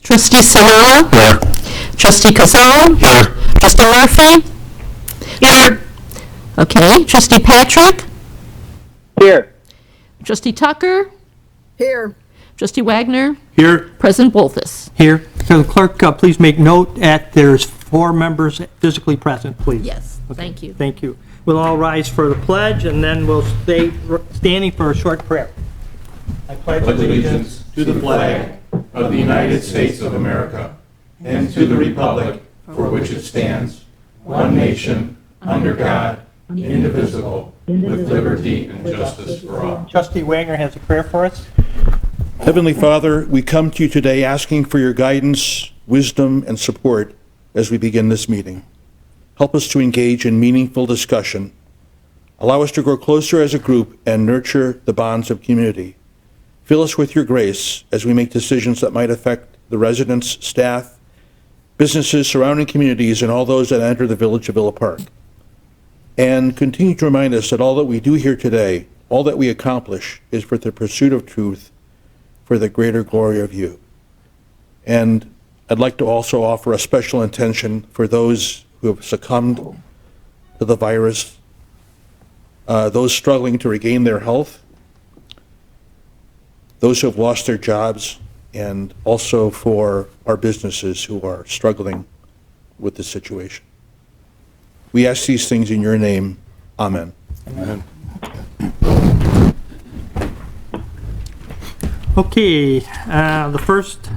Trustee Samala? Here. Trustee Kazan? Here. Trustee Murphy? Here. Okay. Trustee Patrick? Here. Trustee Tucker? Here. Trustee Wagner? Here. President Wolfus? Here. So the clerk, please make note that there's 4 members physically present, please. Yes, thank you. Thank you. We'll all rise for the pledge, and then we'll stay standing for a short prayer. I pledge allegiance to the flag of the United States of America and to the republic for which it stands, one nation, under God, indivisible, with liberty and justice for all. Trustee Wagner has a prayer for us. Heavenly Father, we come to you today asking for your guidance, wisdom, and support as we begin this meeting. Help us to engage in meaningful discussion. Allow us to grow closer as a group and nurture the bonds of community. Fill us with your grace as we make decisions that might affect the residents, staff, businesses, surrounding communities, and all those that enter the village of Villa Park. And continue to remind us that all that we do here today, all that we accomplish, is for the pursuit of truth, for the greater glory of you. And I'd like to also offer a special intention for those who have succumbed to the virus, those struggling to regain their health, those who have lost their jobs, and also for our businesses who are struggling with the situation. We ask these things in your name. Amen. Amen. Okay, the first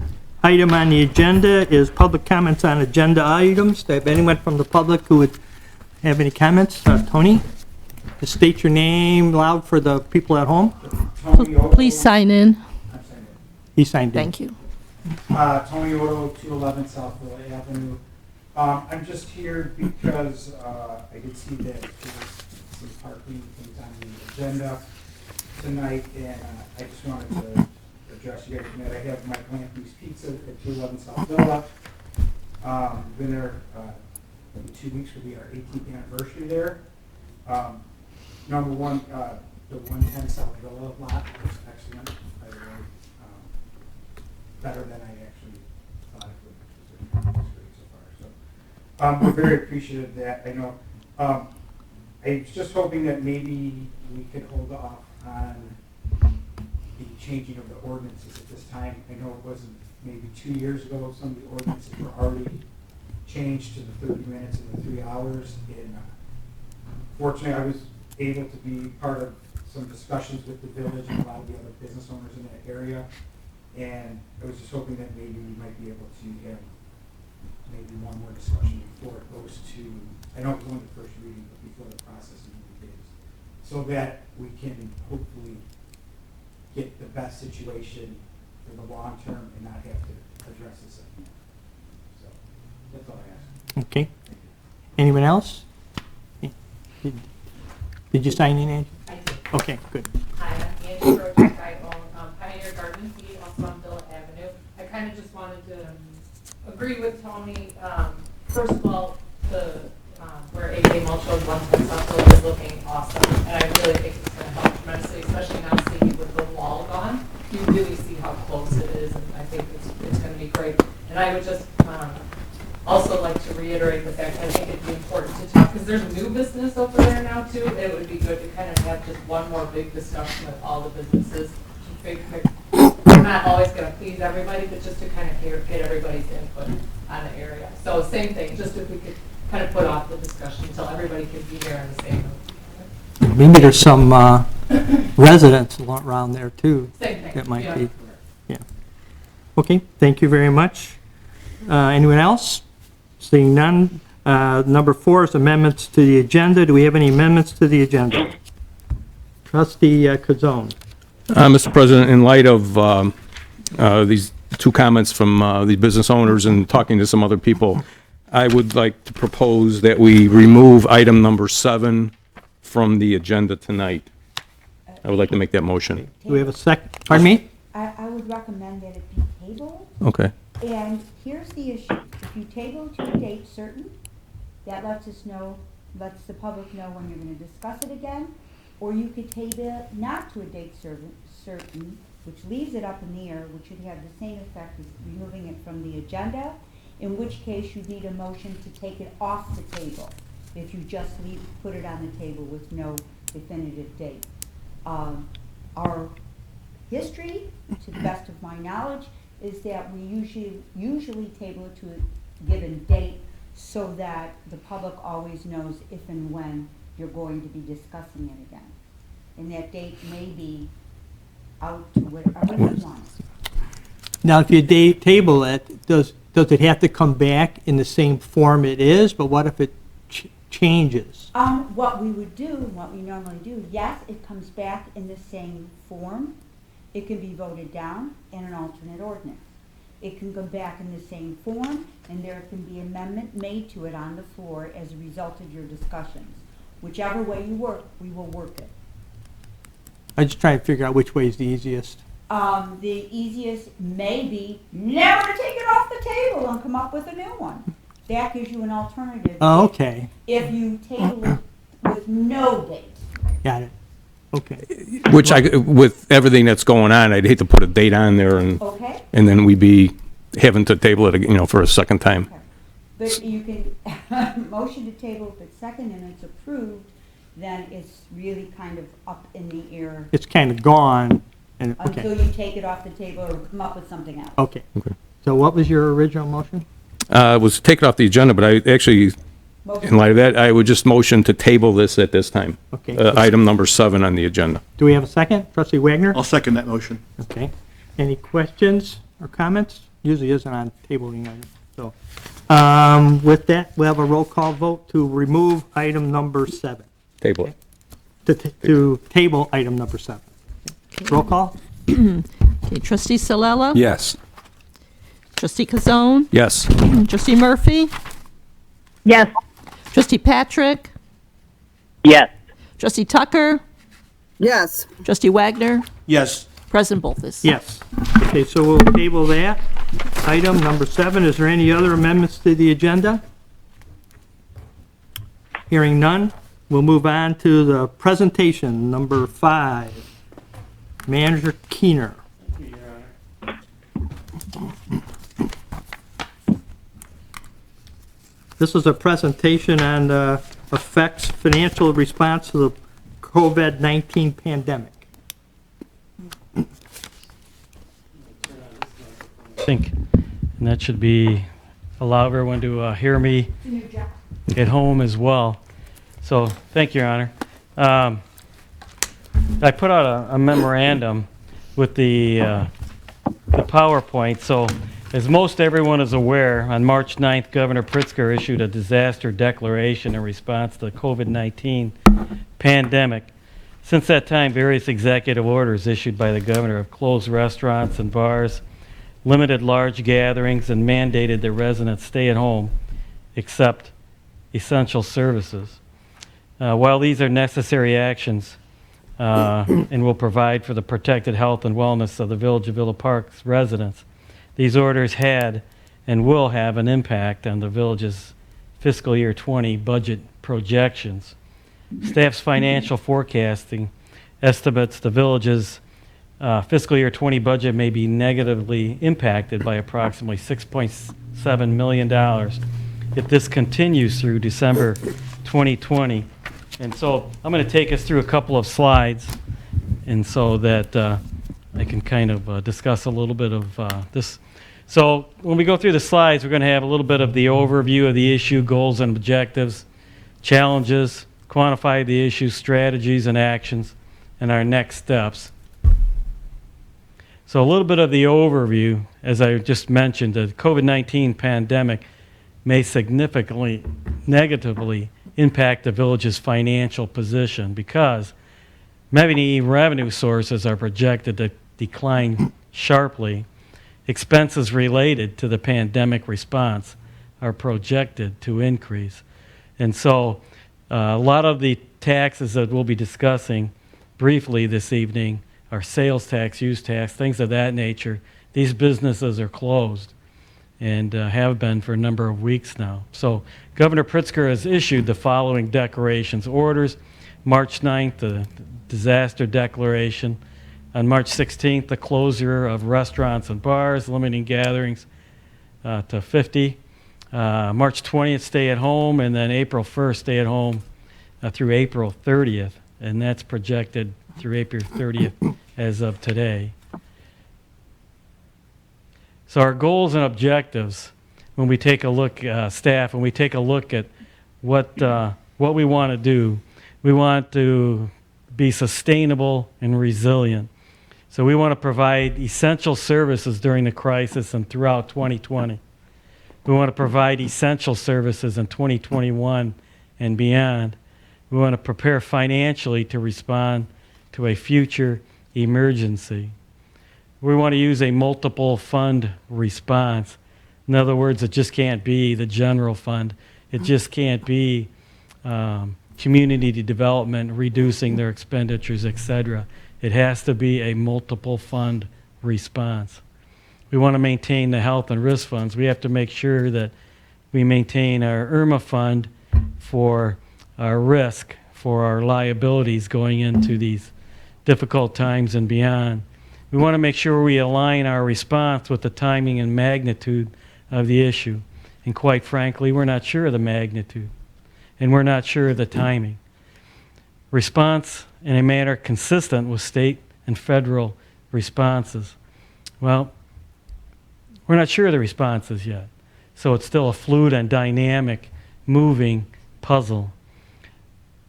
item on the agenda is public comments on agenda items. Do I have anyone from the public who would have any comments? Tony, just state your name loud for the people at home. Please sign in. He signed in. Thank you. Tony Otto, 211 South Villa Avenue. I'm just here because I did see that there's some parking things on the agenda tonight, and I just wanted to address you guys tonight. I have Mike Lampley's Pizza at 211 South Villa. Been there in 2 weeks, will be our 18th anniversary there. Number one, the 110 South Villa lot was excellent, by the way. Better than I actually thought it would. It's great so far. So we're very appreciative of that. I know. I was just hoping that maybe we could hold off on the changing of the ordinances at this time. I know it wasn't maybe 2 years ago. Some of the ordinances were already changed to the 30 minutes and the 3 hours. And fortunately, I was able to be part of some discussions with the village and a lot of the other business owners in that area. And I was just hoping that maybe we might be able to have maybe one more discussion before it goes to, I know it was only the first reading, but before the process of the days, so that we can hopefully get the best situation for the long term and not have to address this again. So that's all I ask. Okay. Anyone else? Did you sign in, Angie? I did. Okay, good. Hi, I'm Angie Roach. I own Pioneer Garden Feed, also on Villa Avenue. I kind of just wanted to agree with Tony. First of all, the where AK Mulch Road 110 South Villa is looking awesome, and I really think it's going to help tremendously, especially now seeing with the wall gone. You really see how close it is, and I think it's going to be great. And I would just also like to reiterate the fact I think it'd be important to talk, because there's new business over there now too. It would be good to kind of have just one more big discussion with all the businesses. We're not always going to please everybody, but just to kind of get everybody's input on the area. So same thing, just if we could kind of put off the discussion until everybody can be here in the same room. Maybe there's some residents around there too. Same thing. That might yeah. be. Yeah. Okay, thank you very much. Anyone else? Seeing none. Number 4 is amendments to the agenda. Do we have any amendments to the agenda? Trustee Kazone. Mr. President, in light of these 2 comments from the business owners and talking to some other people, I would like to propose that we remove item number 7 from the agenda tonight. I would like to make that motion. Do we have a second? Pardon me? I would recommend that it be tabled. Okay. And here's the issue. If you table to a date certain, that lets us know, lets the public know when you're going to discuss it again. Or you could table it not to a date certain, which leaves it up in the air, which would have the same effect as removing it from the agenda, in which case you need a motion to take it off the table if you just put it on the table with no definitive date. Our history, to the best of my knowledge, is that we usually table it to a given date so that the public always knows if and when you're going to be discussing it again. And that date may be out to whatever you want. Now, if you table it, does it have to come back in the same form it is? But what if it changes? What we would do, what we normally do, yes, it comes back in the same form. It can be voted down in an alternate ordinance. It can come back in the same form, and there can be amendment made to it on the floor as a result of your discussions. Whichever way you work, we will work it. I'm just trying to figure out which way is the easiest. The easiest may be never to take it off the table and come up with a new one. That gives you an alternative. Oh, okay. If you table it with no date. Got it. Okay. Which with everything that's going on, I'd hate to put a date on there Okay? and then we'd be having to table it, for a second time. Okay. But you can motion to table if it's second and it's approved, then it's really kind of up in the air It's kind of gone. And, until okay. you take it off the table or come up with something else. Okay. So what was your original motion? Was take it off the agenda, but I actually, in light of that, I would just motion to table this at this time. Okay. Item number 7 on the agenda. Do we have a second? Trustee Wagner? I'll second that motion. Okay. Any questions or comments? Usually isn't on tabling items. So, with that, we'll have a roll call vote to remove item number 7. Table it. To table item number 7. Roll call? Okay, trustee Salela? Yes. Trustee Kazone? Yes. Trustee Murphy? Yes. Trustee Patrick? Yes. Trustee Tucker? Yes. Trustee Wagner? Yes. President Bolfus? Yes. Okay, so we'll table that. Item number 7, is there any other amendments to the agenda? Hearing none, we'll move on to the presentation, number 5. Manager Keener. This is a presentation on the effects, financial response to the COVID-19 pandemic. I think, and that should allow everyone to hear me at home as well. So, thank you, Your Honor. I put out a memorandum with the PowerPoint. So, as most everyone is aware, on March 9th, Governor Pritzker issued a disaster declaration in response to the COVID-19 pandemic. Since that time, various executive orders issued by the governor have closed restaurants and bars, limited large gatherings, and mandated that residents stay at home except essential services. While these are necessary actions and will provide for the protected health and wellness of the Village of Villa Park's residents, these orders had and will have an impact on the village's fiscal year 20 budget projections. Staff's financial forecasting estimates the village's fiscal year 20 budget may be negatively impacted by approximately $6.7 million if this continues through December 2020. And so I'm going to take us through a couple of slides, and so that I can kind of discuss a little bit of this. So when we go through the slides, we're going to have a little bit of the overview of the issue, goals and objectives, challenges, quantify the issue, strategies and actions, and our next steps. So a little bit of the overview, as I just mentioned, the COVID-19 pandemic may significantly negatively impact the village's financial position because many revenue sources are projected to decline sharply. Expenses related to the pandemic response are projected to increase. And so a lot of the taxes that we'll be discussing briefly this evening are sales tax, use tax, things of that nature. These businesses are closed and have been for a number of weeks now. So Governor Pritzker has issued the following declarations. Orders, March 9th, the disaster declaration, On March 16th, the closure of restaurants and bars, limiting gatherings to 50. March 20th, stay at home, and then April 1st, stay at home through April 30th, and that's projected through April 30th as of today. So our goals and objectives, when we take a look, staff, when we take a look at what we want to do, we want to be sustainable and resilient. So we want to provide essential services during the crisis and throughout 2020. We want to provide essential services in 2021 and beyond. We want to prepare financially to respond to a future emergency. We want to use a multiple fund response. In other words, it just can't be the general fund. It just can't be community development, reducing their expenditures, etc. It has to be a multiple fund response. We want to maintain the health and risk funds. We have to make sure that we maintain our IRMA fund for our risk, for our liabilities going into these difficult times and beyond. We want to make sure we align our response with the timing and magnitude of the issue. And quite frankly, we're not sure of the magnitude, and we're not sure of the timing. Response in a manner consistent with state and federal responses. Well, we're not sure of the responses yet. So it's still a fluid and dynamic, moving puzzle.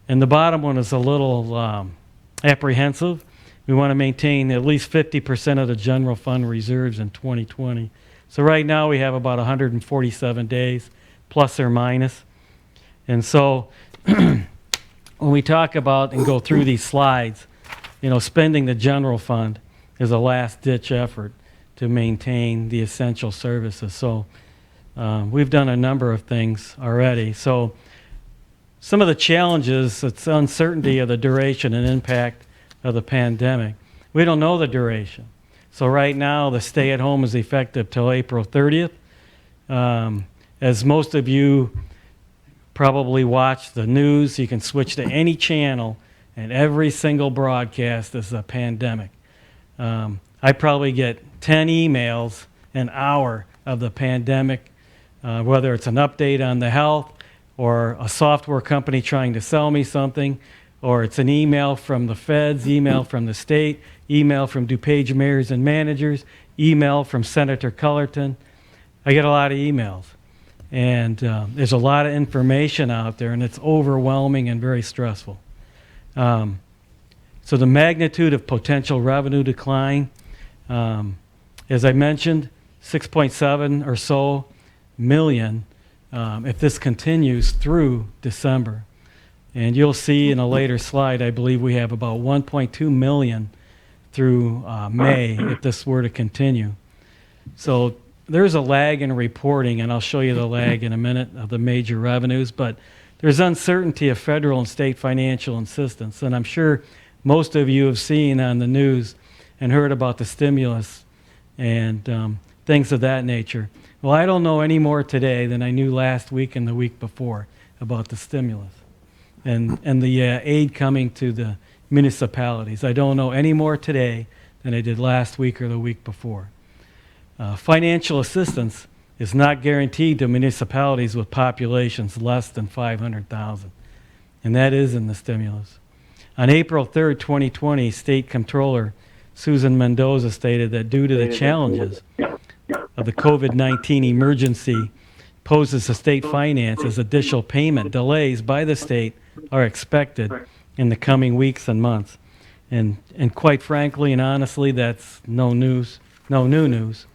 And the bottom one is a little apprehensive. We want to maintain at least 50% of the general fund reserves in 2020. So right now we have about 147 days, plus or minus. And so when we talk about and go through these slides, spending the general fund is a last-ditch effort to maintain the essential services. So we've done a number of things already. So some of the challenges, it's uncertainty of the duration and impact of the pandemic. We don't know the duration. So right now, the stay-at-home is effective till April 30th. As most of you probably watch the news, you can switch to any channel, and every single broadcast is a pandemic. I probably get 10 emails an hour of the pandemic, whether it's an update on the health, or a software company trying to sell me something, or it's an email from the feds, email from the state, email from DuPage mayors and managers, email from Senator Cullerton. I get a lot of emails. And there's a lot of information out there, and it's overwhelming and very stressful. So the magnitude of potential revenue decline, as I mentioned, 6.7 or so million if this continues through December. And you'll see in a later slide, I believe we have about 1.2 million through May if this were to continue. So there's a lag in reporting, and I'll show you the lag in a minute of the major revenues, but there's uncertainty of federal and state financial assistance. And I'm sure most of you have seen on the news and heard about the stimulus and things of that nature. Well, I don't know any more today than I knew last week and the week before about the stimulus and the aid coming to the municipalities. I don't know any more today than I did last week or the week before. Financial assistance is not guaranteed to municipalities with populations less than 500,000, and that is in the stimulus. On April 3rd, 2020, State Comptroller Susan Mendoza stated that due to the challenges of the COVID-19 emergency poses to state finances, additional payment delays by the state are expected in the coming weeks and months. And quite frankly and honestly, that's no new news.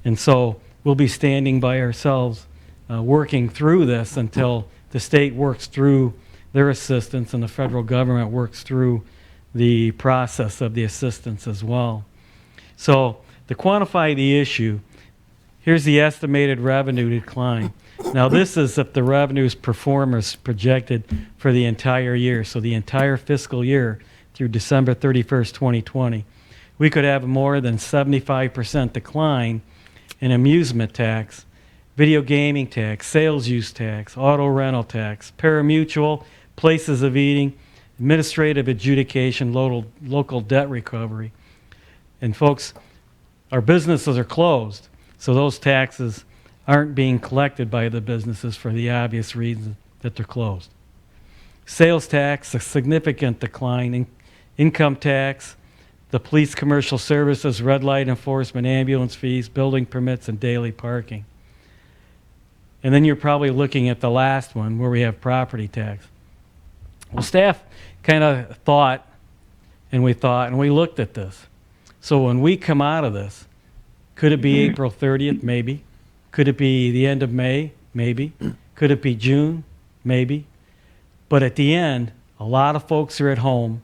And so we'll be standing by ourselves, working through this until the state works through their assistance and the federal government works through the process of the assistance as well. So to quantify the issue, here's the estimated revenue decline. Now this is if the revenues perform as projected for the entire year, so the entire fiscal year through December 31st, 2020. We could have more than 75% decline in amusement tax, video gaming tax, sales use tax, auto rental tax, parimutuel, places of eating, administrative adjudication, local debt recovery. And folks, our businesses are closed, so those taxes aren't being collected by the businesses for the obvious reason that they're closed. Sales tax, a significant decline. Income tax, the police commercial services, red light enforcement, ambulance fees, building permits, and daily parking. And then you're probably looking at the last one where we have property tax. Well, staff kind of thought, and we looked at this. So when we come out of this, could it be April 30th? Maybe. Could it be the end of May? Maybe. Could it be June? Maybe. But at the end, a lot of folks are at home,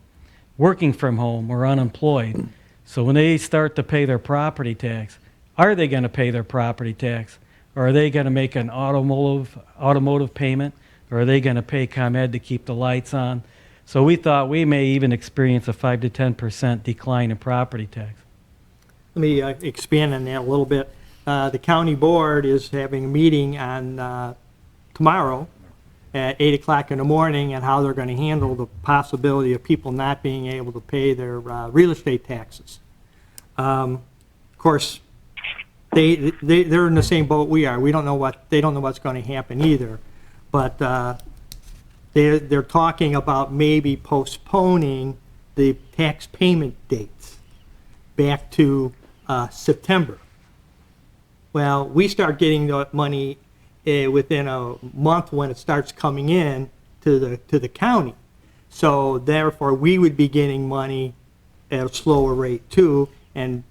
working from home or unemployed. So when they start to pay their property tax, are they going to pay their property tax? Or are they going to make an automotive payment? Or are they going to pay ComEd to keep the lights on? So we thought we may even experience a 5 to 10% decline in property tax. Let me expand on that a little bit. The county board is having a meeting on tomorrow at 8 o'clock in the morning on how they're going to handle the possibility of people not being able to pay their real estate taxes. Of course, they're in the same boat we are. They don't know what's going to happen either. But they're talking about maybe postponing the tax payment dates back to September. Well, we start getting the money within a month when it starts coming in to the county. So therefore, we would be getting money at a slower rate too, and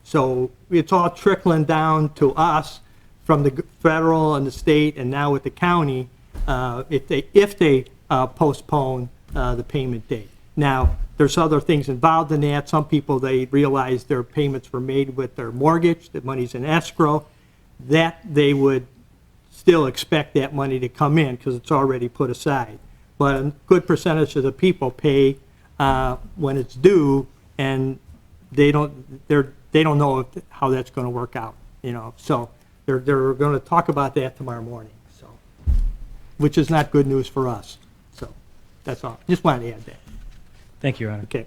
so it's all trickling down to us from the federal and the state, and now with the county, if they postpone the payment date. Now, there's other things involved in that. Some people, they realize their payments were made with their mortgage, that money's in escrow, that they would still expect that money to come in because it's already put aside. But a good percentage of the people pay when it's due, and they don't know how that's going to work out. So they're going to talk about that tomorrow morning. So, which is not good news for us. So that's all. Just wanted to add that. Thank you, Your Honor. Okay.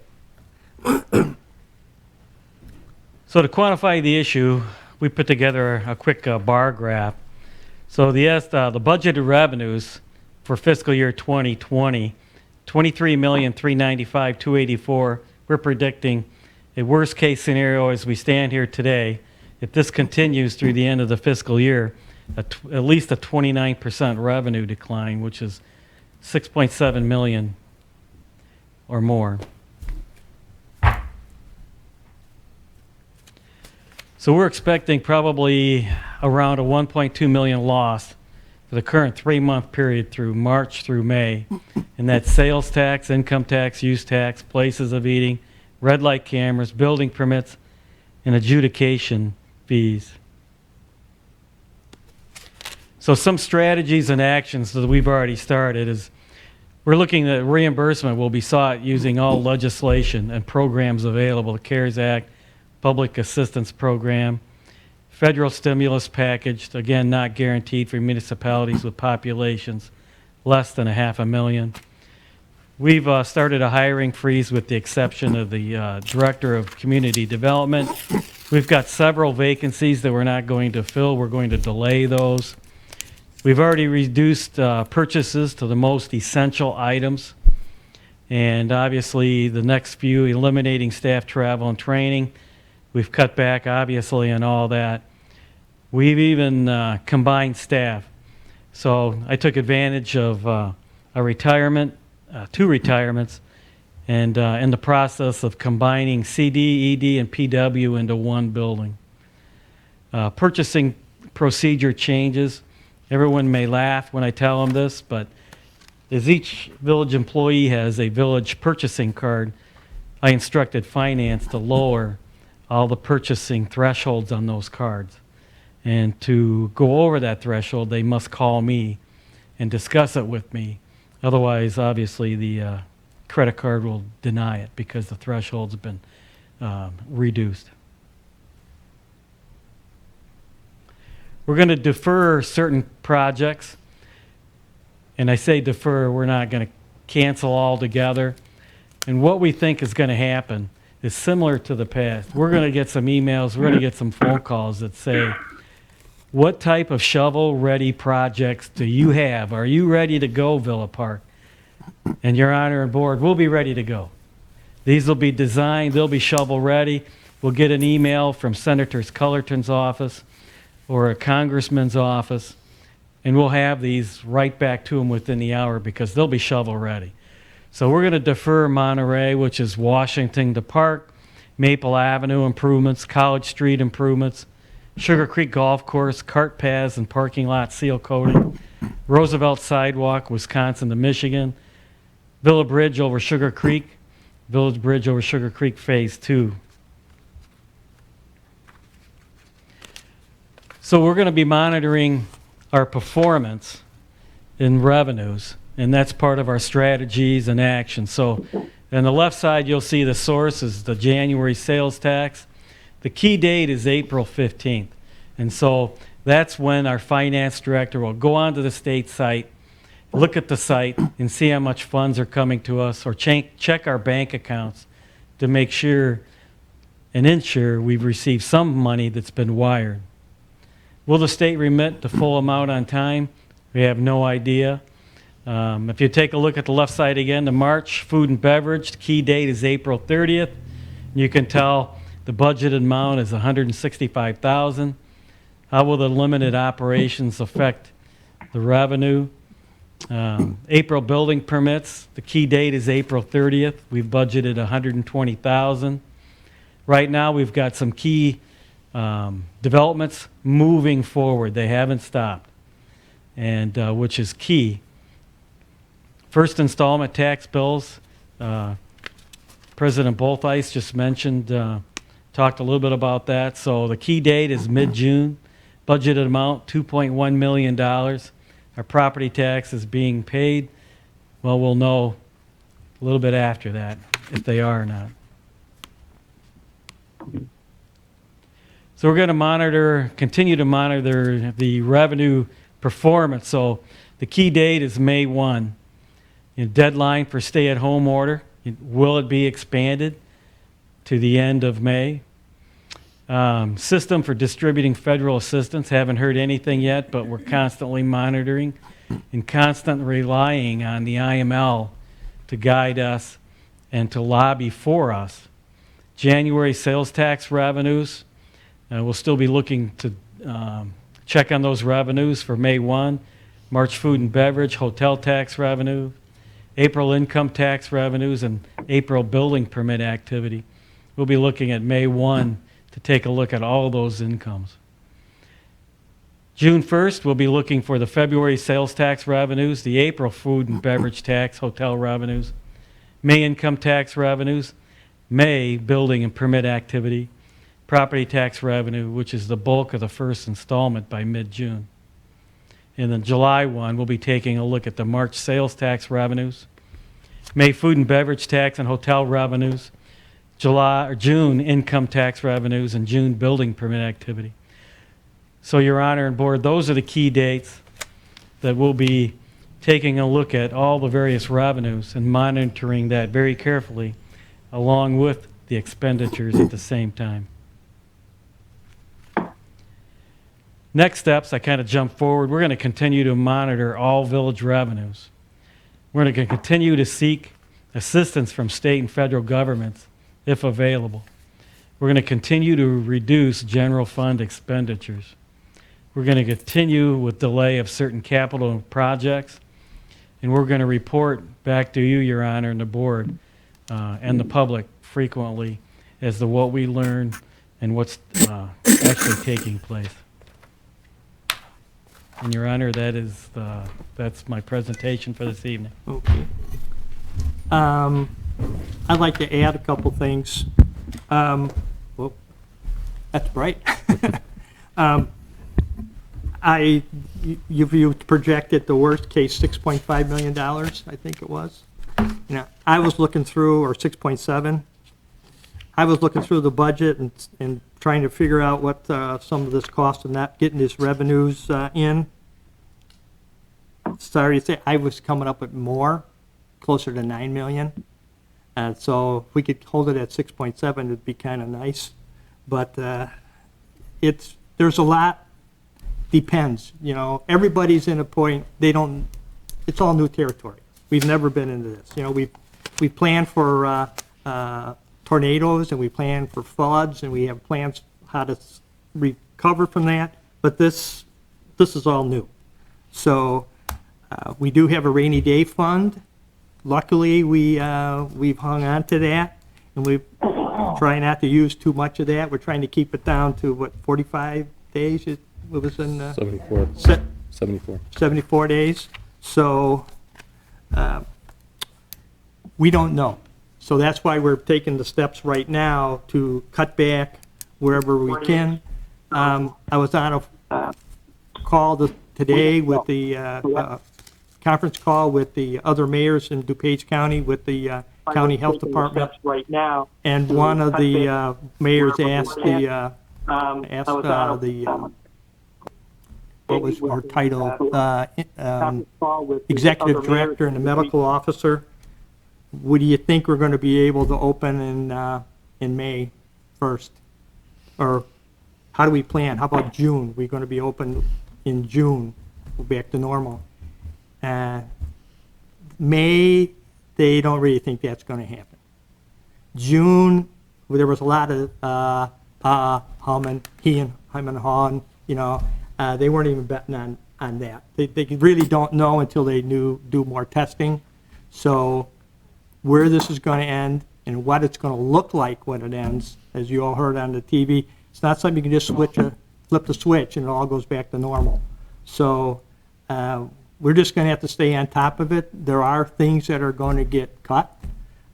So to quantify the issue, we put together a quick bar graph. So the budgeted revenues for fiscal year 2020, $23,395,284. We're predicting a worst case scenario as we stand here today. If this continues through the end of the fiscal year, at least a 29% revenue decline, which is 6.7 million or more. So we're expecting probably around a 1.2 million loss for the current 3-month period through March through May. And that's sales tax, income tax, use tax, places of eating, red light cameras, building permits, and adjudication fees. So some strategies and actions that we've already started is we're looking at reimbursement will be sought using all legislation and programs available, the CARES Act, Public Assistance Program, federal stimulus package, again, not guaranteed for municipalities with populations less than 500,000. We've started a hiring freeze with the exception of the Director of Community Development. We've got several vacancies that we're not going to fill. We're going to delay those. We've already reduced purchases to the most essential items. And obviously, the next few, eliminating staff travel and training. We've cut back, obviously, on all that. We've even combined staff. So I took advantage of a retirement, 2 retirements, and in the process of combining CD, ED, and PW into one building. Purchasing procedure changes. Everyone may laugh when I tell them this, but as each village employee has a village purchasing card, I instructed finance to lower all the purchasing thresholds on those cards. And to go over that threshold, they must call me and discuss it with me. Otherwise, obviously, the credit card will deny it because the thresholds have been reduced. We're going to defer certain projects. And I say defer, we're not going to cancel altogether. And what we think is going to happen is similar to the past. We're going to get some emails, we're going to get some phone calls that say, what type of shovel-ready projects do you have? Are you ready to go, Villa Park? And Your Honor and Board, we'll be ready to go. These will be designed, they'll be shovel-ready. We'll get an email from Senator Cullerton's office or a congressman's office, and we'll have these right back to them within the hour because they'll be shovel-ready. So we're going to defer Monterey, which is Washington to Park, Maple Avenue improvements, College Street improvements, Sugar Creek Golf Course, cart paths and parking lot seal coating, Roosevelt Sidewalk, Wisconsin to Michigan, Villa Bridge over Sugar Creek, Village Bridge over Sugar Creek Phase 2. So we're going to be monitoring our performance in revenues, and that's part of our strategies and actions. So on the left side, you'll see the source is the January sales tax. The key date is April 15th. And so that's when our finance director will go onto the state site, look at the site, and see how much funds are coming to us, or check our bank accounts to make sure and ensure we've received some money that's been wired. Will the state remit the full amount on time? We have no idea. If you take a look at the left side again, the March food and beverage, the key date is April 30th. You can tell the budgeted amount is $165,000. How will the limited operations affect the revenue? April building permits, the key date is April 30th. We've budgeted $120,000. Right now, we've got some key developments moving forward. They haven't stopped, and which is key. First installment tax bills, President Bolthuis just mentioned, talked a little bit about that. So the key date is mid-June. Budgeted amount, $2.1 million. Our property tax is being paid. Well, we'll know a little bit after that if they are or not. So we're going to continue to monitor the revenue performance. So the key date is May 1. Deadline for stay-at-home order. Will it be expanded to the end of May? System for distributing federal assistance. Haven't heard anything yet, but we're constantly monitoring and constantly relying on the IML to guide us and to lobby for us. January sales tax revenues. We'll still be looking to check on those revenues for May 1. March food and beverage, hotel tax revenue, April income tax revenues, and April building permit activity. We'll be looking at May 1 to take a look at all those incomes. June 1st, we'll be looking for the February sales tax revenues, the April food and beverage tax, hotel revenues, May income tax revenues, May building and permit activity, property tax revenue, which is the bulk of the first installment by mid-June. And then July 1, we'll be taking a look at the March sales tax revenues, May food and beverage tax and hotel revenues, June income tax revenues, and June building permit activity. So, Your Honor and Board, those are the key dates that we'll be taking a look at all the various revenues and monitoring that very carefully, along with the expenditures at the same time. Next steps, I kind of jump forward. We're going to continue to monitor all village revenues. We're going to continue to seek assistance from state and federal governments if available. We're going to continue to reduce general fund expenditures. We're going to continue with delay of certain capital projects, and we're going to report back to you, Your Honor, and the board and the public frequently as to what we learn and what's actually taking place. And Your Honor, that's my presentation for this evening. Okay. I'd like to add a couple things. Whoa, that's bright. You projected the worst case $6.5 million, I think it was. I was looking through, or 6.7. I was looking through the budget and trying to figure out what some of this cost and not getting these revenues in. Sorry to say, I was coming up with more closer to 9 million. So if we could hold it at 6.7, it'd be kind of nice. But there's a lot, depends, you know, everybody's in a point, it's all new territory. We've never been into this. You know, we plan for tornadoes, and we plan for floods, and we have plans how to recover from that, but this is all new. So we do have a rainy day fund. Luckily, we've hung on to that, and we try not to use too much of that. We're trying to keep it down to, 45 days? It was in 74. 74. 74 days. So we don't know. So that's why we're taking the steps right now to cut back wherever we can. I was on a call today with the conference call with the other mayors in DuPage County with the county health department. And one of the mayors asked what was her title, executive director and the medical officer, what do you think we're going to be able to open in May 1st? Or how do we plan? How about June? We're going to be open in June. We're back to normal. May, they don't really think that's going to happen. June, there was a lot of humming, and hawing, you know. They weren't even betting on that. They really don't know until they do more testing. So where this is going to end and what it's going to look like when it ends, as you all heard on the TV, it's not something you can just flip the switch and it all goes back to normal. So we're just going to have to stay on top of it. There are things that are going to get cut.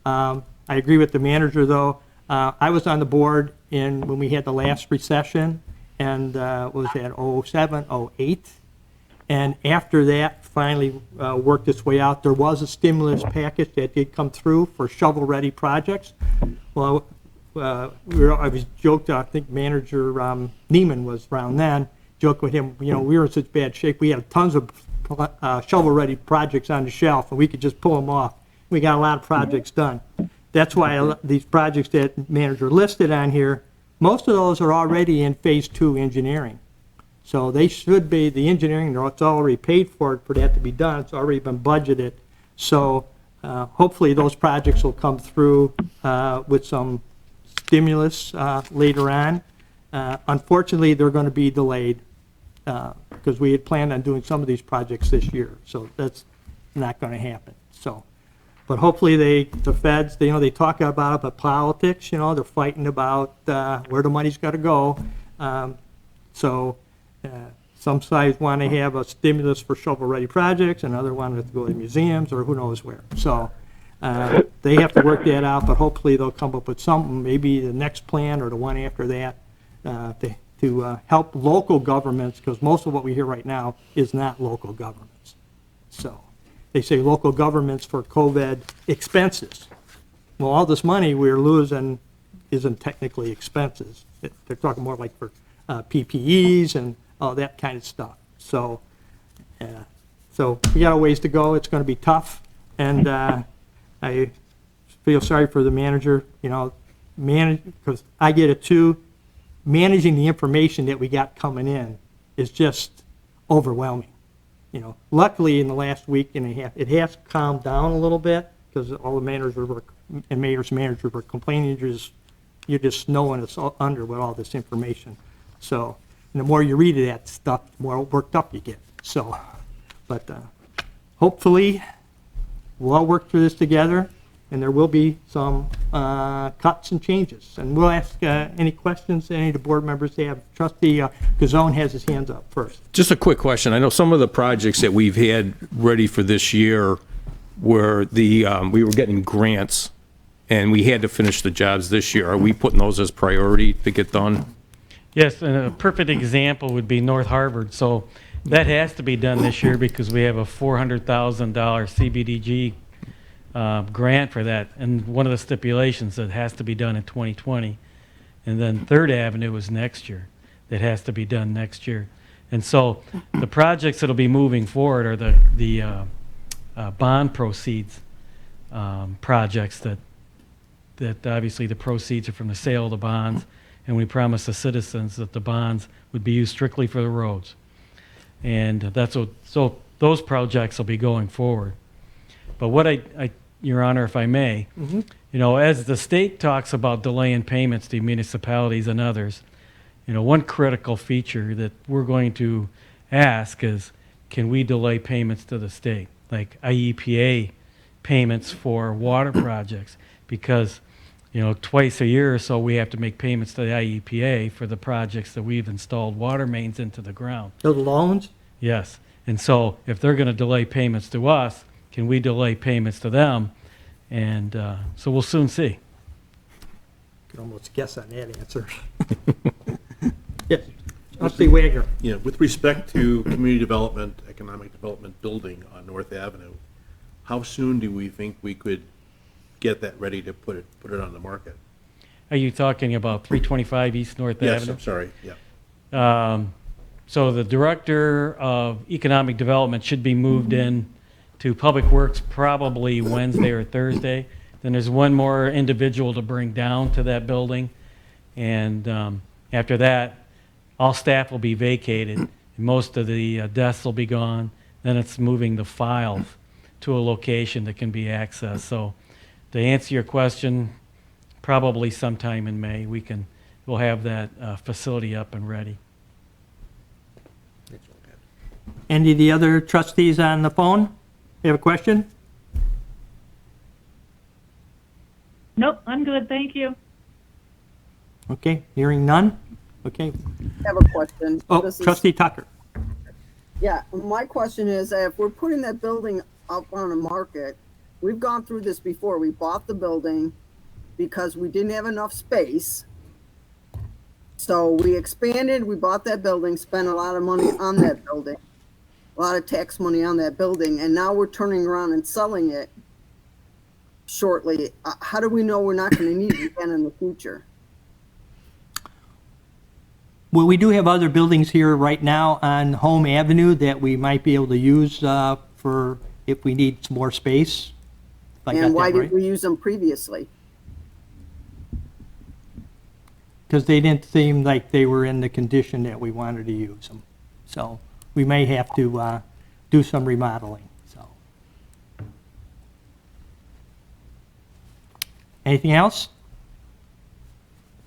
I agree with the manager, though. I was on the board when we had the last recession, and was that 07, 08? And after that finally worked its way out, there was a stimulus package that did come through for shovel-ready projects. Well, I was joked, I think Manager Neiman was around then, joked with him, you know, we were in such bad shape, we had tons of shovel-ready projects on the shelf, and we could just pull them off. We got a lot of projects done. That's why these projects that manager listed on here, most of those are already in phase 2 engineering. So they should be, the engineering, it's already paid for that to be done. It's already been budgeted. So hopefully those projects will come through with some stimulus later on. Unfortunately, they're going to be delayed because we had planned on doing some of these projects this year. So that's not going to happen. So, but hopefully the feds, they talk about it, but politics, they're fighting about where the money's got to go. Some sides want to have a stimulus for shovel-ready projects, and other want to go to museums or who knows where. So they have to work that out, but hopefully they'll come up with something, maybe the next plan or the one after that, to help local governments, because most of what we hear right now is not local governments. So they say local governments for COVID expenses. Well, all this money we're losing isn't technically expenses. They're talking more like for PPEs and all that kind of stuff. So we got a ways to go. It's going to be tough, and I feel sorry for the manager. Because I get it too. Managing the information that we got coming in is just overwhelming. Luckily in the last week and a half, it has calmed down a little bit because all the managers were complaining you're just snowing us under with all this information. So, and the more you read of that stuff, the more worked up you get. So, but hopefully we'll all work through this together, and there will be some cuts and changes. And we'll ask any questions any of the board members have. Trustee Gazone has his hands up first. Just a quick question. I know some of the projects that we've had ready for this year were we were getting grants, and we had to finish the jobs this year. Are we putting those as priority to get done? Yes, and a perfect example would be North Harvard. So that has to be done this year because we have a $400,000 CBDG grant for that, and one of the stipulations that has to be done in 2020. And then Third Avenue is next year. That has to be done next year. And so the projects that'll be moving forward are the bond proceeds. projects that obviously the proceeds are from the sale of the bonds, and we promised the citizens that the bonds would be used strictly for the roads. And that's what, so those projects will be going forward. But what Your Honor, if I may, you know, as the state talks about delaying payments to municipalities and others, you know, one critical feature that we're going to ask is, can we delay payments to the state, like IEPA payments for water projects? Because, you know, twice a year or so we have to make payments to the IEPA for the projects that we've installed water mains into the ground. The loans? Yes. And so if they're going to delay payments to us, can we delay payments to them? And so we'll soon see. Could almost guess on that answer. Yes, Trustee Wagner. Yeah, with respect to community development, economic development building on North Avenue, how soon do we think we could get that ready to put it on the market? Are you talking about 325 East North Yes, Avenue? I'm sorry, yeah. So the Director of Economic Development should be moved in to Public Works probably Wednesday or Thursday. Then there's one more individual to bring down to that building. And after that, all staff will be vacated. Most of the desks will be gone. Then it's moving the files to a location that can be accessed. So to answer your question, probably sometime in May, we'll have that facility up and ready. Any of the other trustees on the phone? You have a question? Nope, I'm good, thank you. Okay, hearing none? Okay. I have a question. Oh, This is- Trustee Tucker. Yeah, my question is, if we're putting that building up on the market, we've gone through this before. We bought the building because we didn't have enough space. So we expanded, we bought that building, spent a lot of money on that building, a lot of tax money on that building, and now we're turning around and selling it shortly. How do we know we're not going to need it again in the future? Well, we do have other buildings here right now on Home Avenue that we might be able to use for if we need some more space. If I got And why that right. did we use them previously? Because they didn't seem like they were in the condition that we wanted to use them. So we may have to do some remodeling, so. Anything else?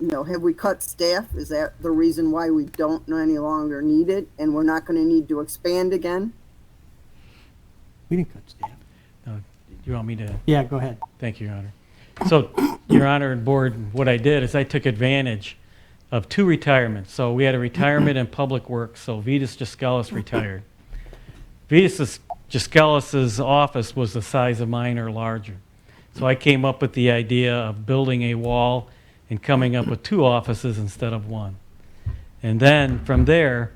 Have we cut staff? Is that the reason why we don't any longer need it and we're not going to need to expand again? We didn't cut staff. Do you want me to? Yeah, go ahead. Thank you, Your Honor. So, Your Honor and Board, what I did is I took advantage of two retirements. So we had a retirement in Public Works, so Vitas Jaskelis retired. Vitas Jaskelis's office was the size of mine or larger. So I came up with the idea of building a wall and coming up with two offices instead of one. And then from there,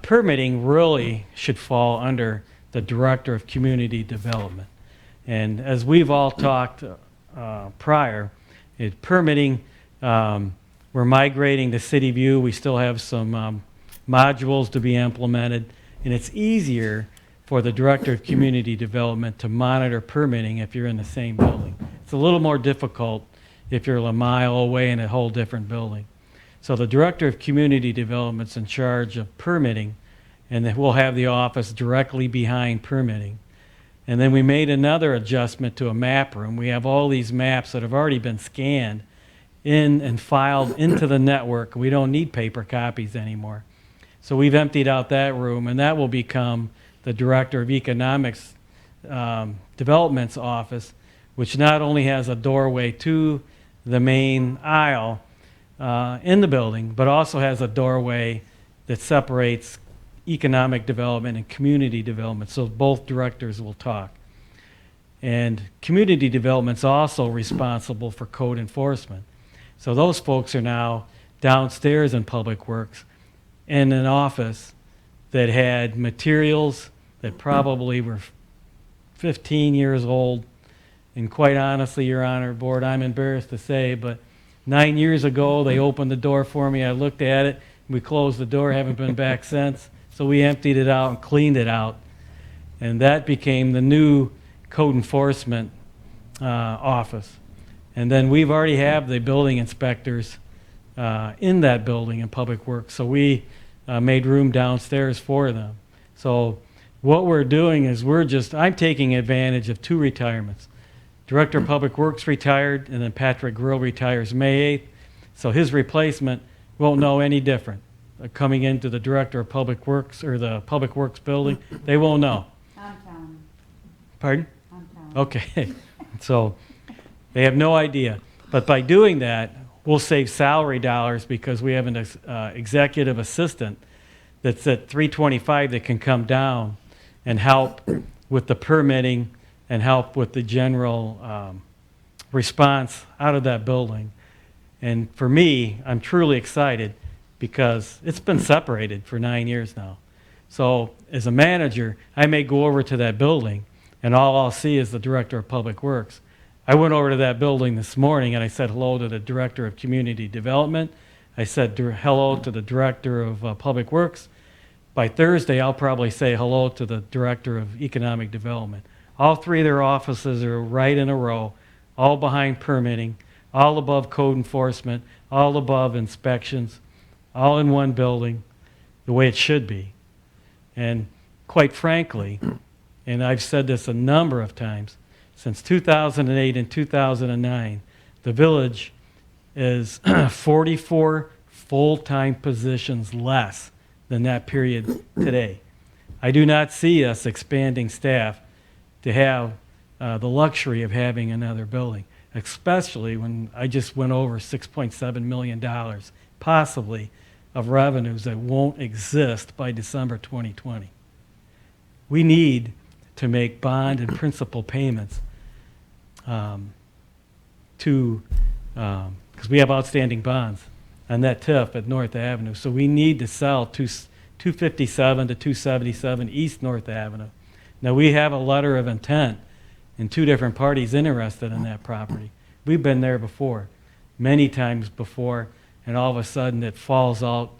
permitting really should fall under the Director of Community Development. And as we've all talked prior, permitting, we're migrating to City View. We still have some modules to be implemented, and it's easier for the Director of Community Development to monitor permitting if you're in the same building. It's a little more difficult if you're a mile away in a whole different building. So the Director of Community Development's in charge of permitting, and then we'll have the office directly behind permitting. And then we made another adjustment to a map room. We have all these maps that have already been scanned in and filed into the network. We don't need paper copies anymore. So we've emptied out that room, and that will become the Director of Economics Development's office, which not only has a doorway to the main aisle in the building, but also has a doorway that separates economic development and community development, so both directors will talk. And community development's also responsible for code enforcement. So those folks are now downstairs in Public Works in an office that had materials that probably were 15 years old. And quite honestly, Your Honor, Board, I'm embarrassed to say, but 9 years ago, they opened the door for me. I looked at it. We closed the door, haven't been back since. So we emptied it out and cleaned it out. And that became the new code enforcement office. And then we've already have the building inspectors in that building in Public Works, so we made room downstairs for them. So what we're doing is I'm taking advantage of 2 retirements. Director of Public Works retired, and then Patrick Grill retires May 8th. So his replacement won't know any different. Coming into the Director of Public Works or the Public Works building, they won't know. I'm telling. Pardon? I'm telling. Okay. So they have no idea. But by doing that, we'll save salary dollars because we have an executive assistant that's at 325 that can come down and help with the permitting and help with the general response out of that building. And for me, I'm truly excited because it's been separated for 9 years now. So as a manager, I may go over to that building and all I'll see is the Director of Public Works. I went over to that building this morning and I said hello to the Director of Community Development. I said hello to the Director of Public Works. By Thursday, I'll probably say hello to the Director of Economic Development. All 3 of their offices are right in a row, all behind permitting, all above code enforcement, all above inspections, all in one building, the way it should be. And quite frankly, and I've said this a number of times, since 2008 and 2009, the village is 44 full-time positions less than that period today. I do not see us expanding staff to have the luxury of having another building, especially when I just went over $6.7 million, possibly, of revenues that won't exist by December 2020. We need to make bond and principal payments because we have outstanding bonds on that TIF at North Avenue. So we need to sell 257 to 277 East North Avenue. Now we have a letter of intent and 2 different parties interested in that property. We've been there before, many times before, and all of a sudden it falls out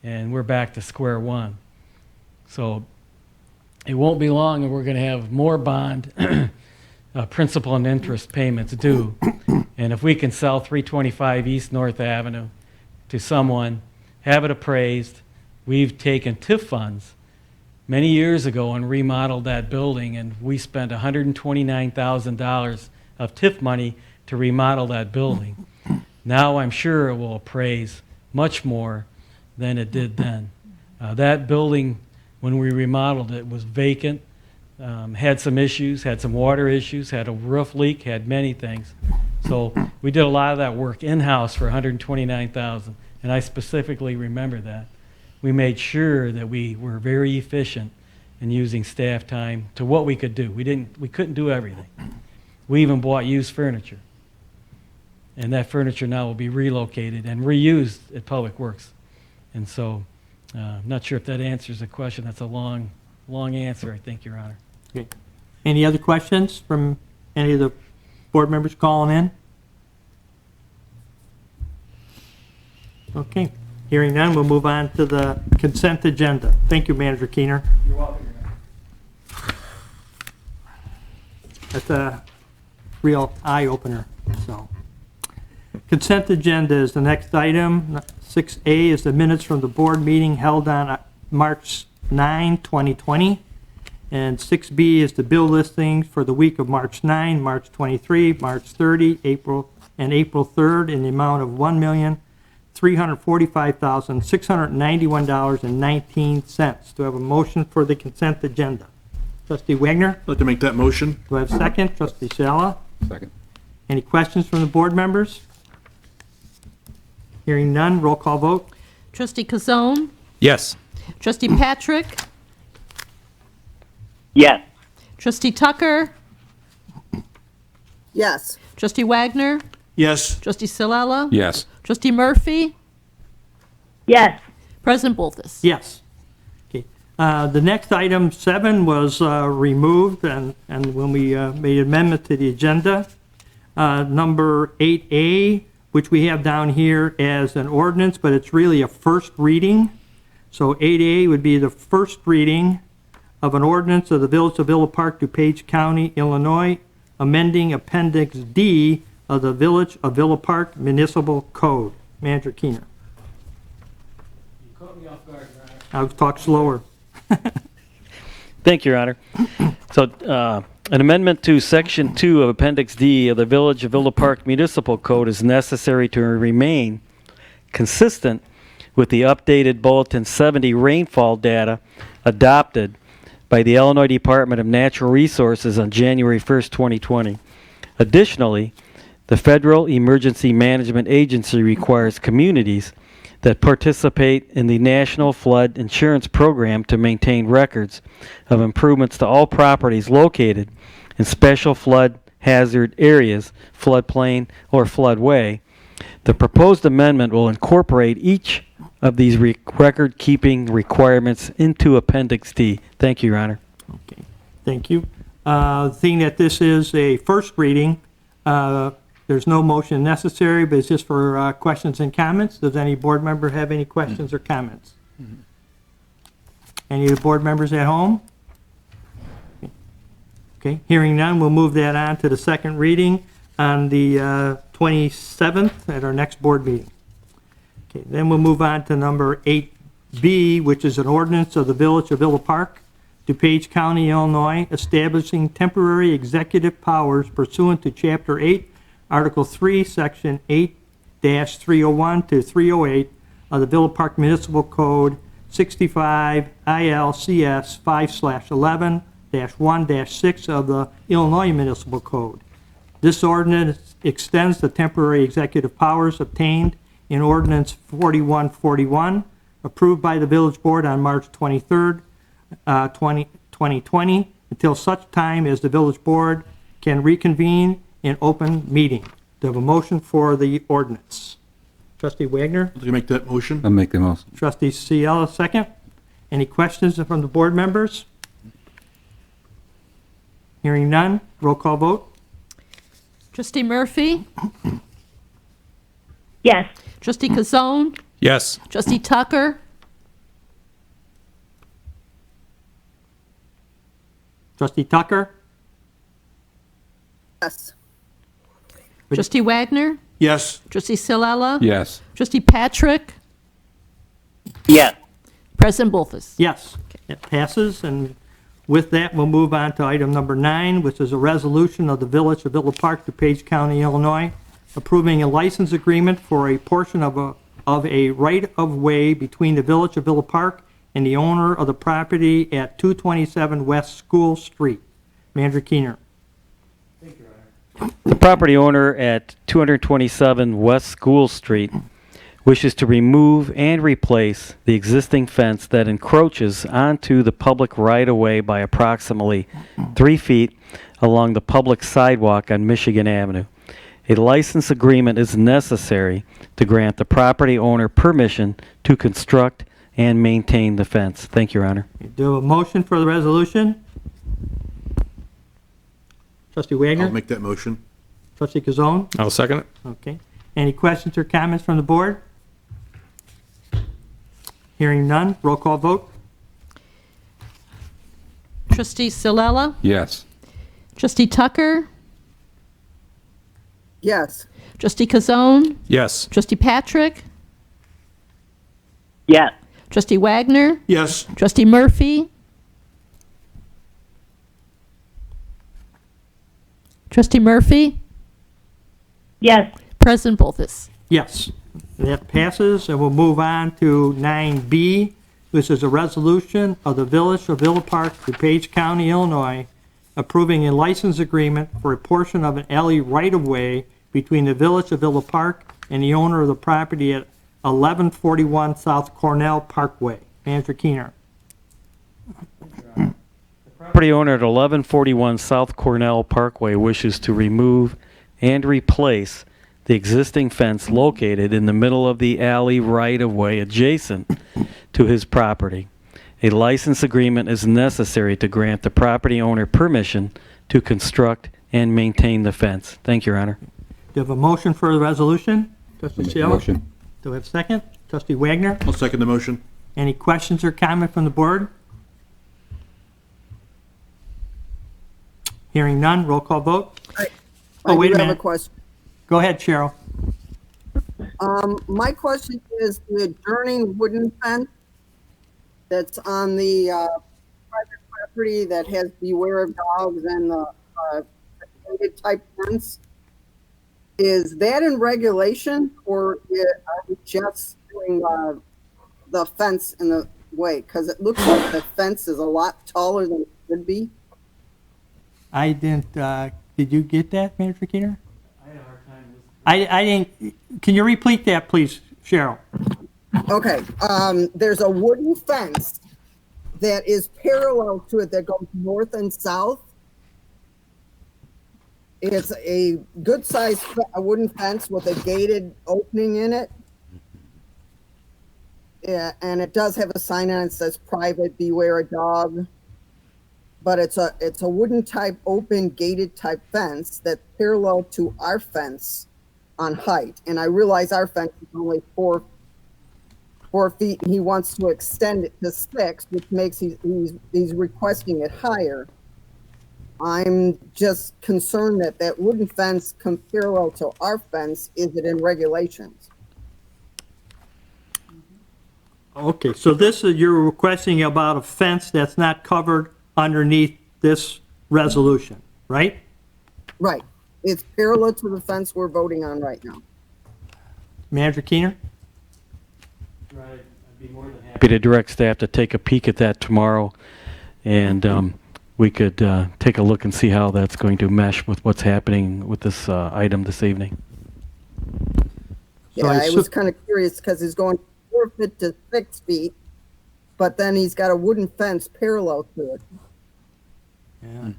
and we're back to square one. So it won't be long and we're going to have more bond principal and interest payments due. And if we can sell 325 East North Avenue to someone, have it appraised, we've taken TIF funds many years ago and remodeled that building, and we spent $129,000 of TIF money to remodel that building. Now I'm sure it will appraise much more than it did then. That building, when we remodeled it, was vacant, had some issues, had some water issues, had a roof leak, had many things. So we did a lot of that work in-house for $129,000, and I specifically remember that. We made sure that we were very efficient in using staff time to what we could do. We couldn't do everything. We even bought used furniture. And that furniture now will be relocated and reused at Public Works. And so, I'm not sure if that answers the question. That's a long answer, I think, Your Honor. Okay. Any other questions from any of the board members calling in? Okay. Hearing none, we'll move on to the consent agenda. Thank you, Manager Keener. You're welcome, Your Honor. That's a real eye-opener, so. Consent agenda is the next item. 6A is the minutes from the board meeting held on March 9, 2020. And 6B is the bill listings for the week of March 9, March 23, March 30, April 3rd in the amount of $1,345,691.19. Do I have a motion for the consent agenda? Trustee Wagner? I'd like to make that motion. Do I have a second? Trustee Shala? Second. Any questions from the board members? Hearing none, roll call vote. Trustee Kazone? Yes. Trustee Patrick? Yes. Trustee Tucker? Yes. Trustee Wagner? Yes. Trustee Silella? Yes. Trustee Murphy? Yes. President Bolthus? Yes. Okay. The next item, 7, was removed, and when we made amendment to the agenda. Number 8A, which we have down here as an ordinance, but it's really a first reading. So 8A would be the first reading of an ordinance of the Village of Villa Park, DuPage County, Illinois, amending Appendix D of the Village of Villa Park Municipal Code. Manager Keener. You caught me off guard, Your Honor. I'll talk slower. Thank you, Your Honor. So, an amendment to Section 2 of Appendix D of the Village of Villa Park Municipal Code is necessary to remain consistent with the updated Bulletin 70 rainfall data adopted by the Illinois Department of Natural Resources on January 1st, 2020. Additionally, the Federal Emergency Management Agency requires communities that participate in the National Flood Insurance Program to maintain records of improvements to all properties located in special flood hazard areas, floodplain, or floodway. The proposed amendment will incorporate each of these record-keeping requirements into Appendix D. Thank you, Your Honor. Okay, thank you. Seeing that this is a first reading, there's no motion necessary, but it's just for questions and comments. Does any board member have any questions or comments? Any of the board members at home? Okay, hearing none, we'll move that on to the second reading on the 27th at our next board meeting. Okay, then we'll move on to number 8B, which is an ordinance of the Village of Villa Park, DuPage County, Illinois, establishing temporary executive powers pursuant to Chapter 8, Article 3, Section 8-301 to 308 of the Villa Park Municipal Code 65 ILCS 5/11-1-6 of the Illinois Municipal Code. This ordinance extends the temporary executive powers obtained in Ordinance 4141, approved by the Village Board on March 23rd, 2020, until such time as the Village Board can reconvene in open meeting. Do I have a motion for the ordinance? Trustee Wagner? Would you make that motion? I'll make the motion. Trustee Cielo, second. Any questions from the board members? Hearing none, roll call vote. Trustee Murphy? Yes. Trustee Kazone? Yes. Trustee Tucker? Trustee Tucker? Yes. Trustee Wagner? Yes. Trustee Silella? Yes. Trustee Patrick? Yes. President Bolfus? Yes, it passes, and with that, we'll move on to item number 9, which is a resolution of the Village of Villa Park, DuPage County, Illinois, approving a license agreement for a portion of a right-of-way between the Village of Villa Park and the owner of the property at 227 West School Street. Manager Keener. The property owner at 227 West School Street wishes to remove and replace the existing fence that encroaches onto the public right-of-way by approximately 3 feet along the public sidewalk on Michigan Avenue. A license agreement is necessary to grant the property owner permission to construct and maintain the fence. Thank you, Your Honor. Do a motion for the resolution? Trustee Wagner? I'll make that motion. Trustee Kazone? I'll second it. Okay. Any questions or comments from the board? Hearing none, roll call vote. Trustee Silella? Yes. Trustee Tucker? Yes. Trustee Kazone? Yes. Trustee Patrick? Yes. Trustee Wagner? Yes. Trustee Murphy? Trustee Murphy? Yes. President Bolfus? Yes, that passes, and we'll move on to 9B, which is a resolution of the Village of Villa Park, DuPage County, Illinois, approving a license agreement for a portion of an alley right-of-way between the Village of Villa Park and the owner of the property at 1141 South Cornell Parkway. Manager Keener. Property owner at 1141 South Cornell Parkway wishes to remove and replace the existing fence located in the middle of the alley right-of-way adjacent to his property. A license agreement is necessary to grant the property owner permission to construct and maintain the fence. Thank you, Your Honor. Do you have a motion for the resolution? Trustee Cielo? Motion. Do we have a second? Trustee Wagner? I'll second the motion. Any questions or comment from the board? Hearing none, roll call vote. Oh, wait a do have a minute. question. Go ahead, Cheryl. My question is the adjoining wooden fence that's on the private property that has beware of dogs and the gated type fence. Is that in regulation, or are we just doing the fence in the way? Because it looks like the fence is a lot taller than it should be. I didn't, did you get that, Manager Keener? I didn't, can you repeat that, please, Cheryl? Okay, there's a wooden fence that is parallel to it that goes north and south. It's a good sized wooden fence with a gated opening in it. Yeah, and it does have a sign on it that says private, beware a dog. But it's a wooden type, open gated type fence that's parallel to our fence on height. And I realize our fence is only 4 feet, and he wants to extend it to 6, which makes he's requesting it higher. I'm just concerned that that wooden fence comes parallel to our fence. Is it in regulations? Okay, so this is, you're requesting about a fence that's not covered underneath this resolution, right? Right. It's parallel to the fence we're voting on right now. Manager Keener? Right, I'd be more than happy to direct staff to take a peek at that tomorrow, and we could take a look and see how that's going to mesh with what's happening with this item this evening. Yeah, I was kind of curious because he's going 4 feet to 6 feet, but then he's got a wooden fence parallel to it. Yeah.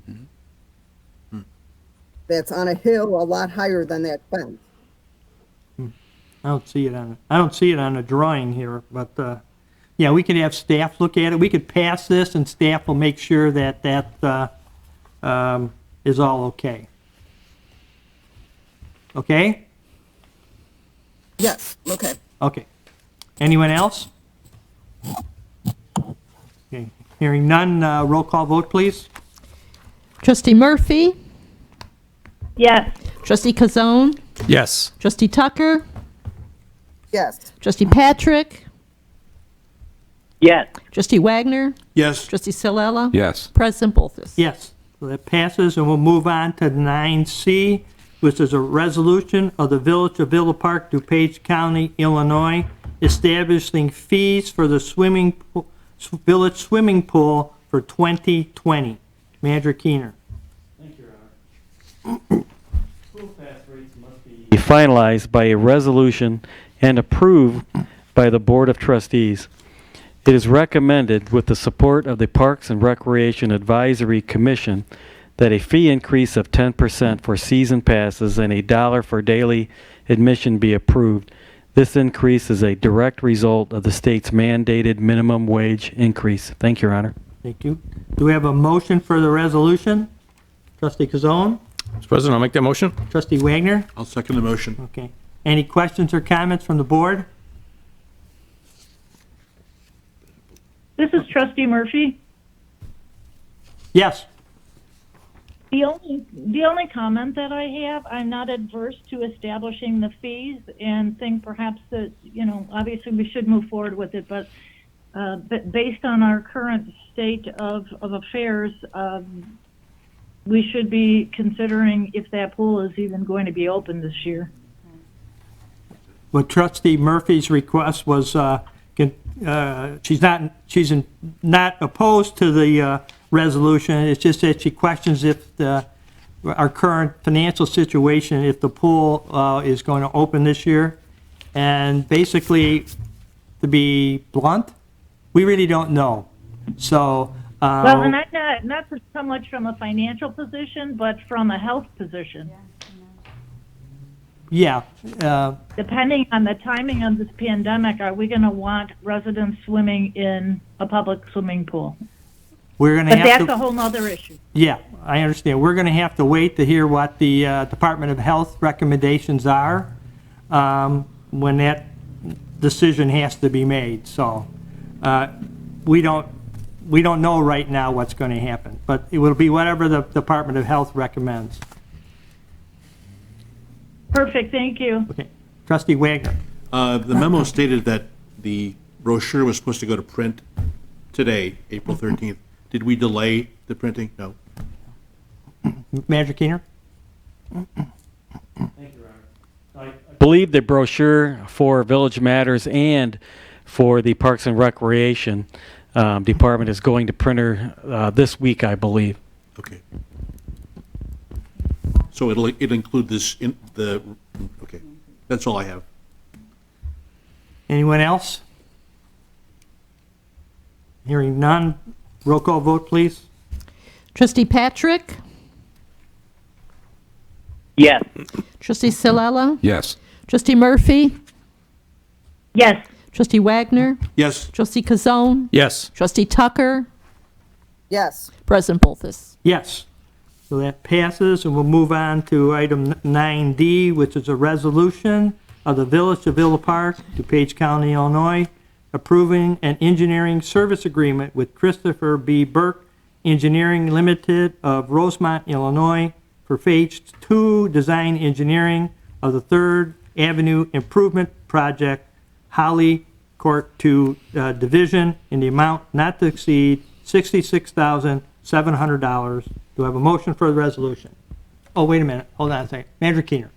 That's on a hill a lot higher than that fence. I don't see it on the drawing here, but, yeah, we could have staff look at it. We could pass this and staff will make sure that is all okay. Okay? Yes, okay. Okay. Anyone else? Okay. Hearing none, roll call vote, please. Trustee Murphy? Yes. Trustee Kazone? Yes. Trustee Tucker? Yes. Trustee Patrick? Yes. Trustee Wagner? Yes. Trustee Silella? Yes. President Bolthus? Yes, so that passes, and we'll move on to 9C, which is a resolution of the Village of Villa Park, DuPage County, Illinois, establishing fees for the village swimming pool for 2020. Manager Keener. Thank you, Your Honor. Pool pass rates must be finalized by a resolution and approved by the Board of Trustees. It is recommended, with the support of the Parks and Recreation Advisory Commission, that a fee increase of 10% for season passes and $1 for daily admission be approved. This increase is a direct result of the state's mandated minimum wage increase. Thank you, Your Honor. Thank you. Do we have a motion for the resolution? Trustee Kazone? Mr. President, I'll make that motion. Trustee Wagner? I'll second the motion. Okay. Any questions or comments from the board? This is Trustee Murphy. Yes. The only comment that I have, I'm not adverse to establishing the fees and think perhaps that, obviously we should move forward with it, but based on our current state of affairs, we should be considering if that pool is even going to be open this year. Well, Trustee Murphy's request was, she's not opposed to the resolution. It's just that she questions if our current financial situation, if the pool is going to open this year. And basically, to be blunt, we really don't know. So. Well, and I'm not so much from a financial position, but from a health position. Yeah. Depending on the timing of this pandemic, are we going to want residents swimming in a public swimming pool? We're going to But have that's to. a whole nother issue. Yeah, I understand. We're going to have to wait to hear what the Department of Health recommendations are when that decision has to be made. So we don't know right now what's going to happen, but it will be whatever the Department of Health recommends. Perfect, thank you. Okay. Trustee Wagner. The memo stated that the brochure was supposed to go to print today, April 13th. Did we delay the printing? No. Manager Keener. I believe the brochure for Village Matters and for the Parks and Recreation Department is going to printer this week, I believe. Okay. So it'll include this in the, okay. That's all I have. Anyone else? Hearing none. Roll call vote, please. Trustee Patrick? Yes. Trustee Silella? Yes. Trustee Murphy? Yes. Trustee Wagner? Yes. Trustee Kazone? Yes. Trustee Tucker? Yes. President Bolthus. Yes. So that passes, and we'll move on to item 9D, which is a resolution of the Village of Villa Park, DuPage County, Illinois, approving an engineering service agreement with Christopher B. Burke Engineering Limited of Rosemont, Illinois, for Phase 2 design engineering of the 3rd Avenue Improvement Project, Holly Court 2 Division, in the amount not to exceed $66,700. Do I have a motion for the resolution? Oh, wait a minute. Hold on a second. Manager Keener.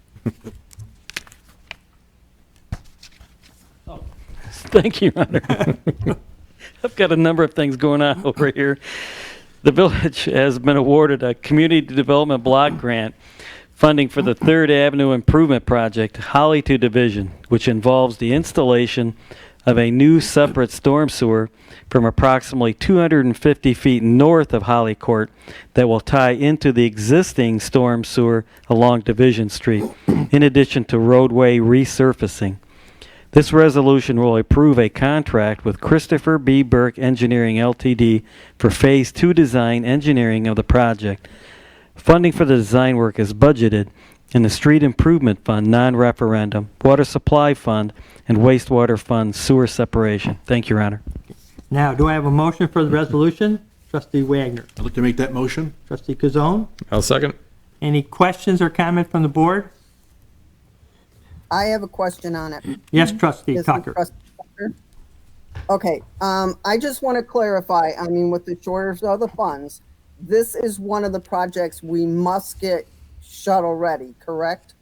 Thank you, Your Honor. I've got a number of things going on over here. The village has been awarded a community development block grant funding for the 3rd Avenue Improvement Project, Holly 2 Division, which involves the installation of a new separate storm sewer from approximately 250 feet north of Holly Court that will tie into the existing storm sewer along Division Street, in addition to roadway resurfacing. This resolution will approve a contract with Christopher B. Burke Engineering Ltd. for Phase 2 design engineering of the project. Funding for the design work is budgeted in the Street Improvement Fund non-referendum, Water Supply Fund, and Wastewater Fund sewer separation. Thank you, Your Honor. Now, do I have a motion for the resolution? Trustee Wagner. I'd like to make that motion. Trustee Kazone. I'll second. Any questions or comment from the board? I have a question on it. Yes, Trustee This is Tucker. Trustee Tucker. Okay, I just want to clarify, I mean, with the shortage of the funds, this is one of the projects we must get shuttle ready, correct?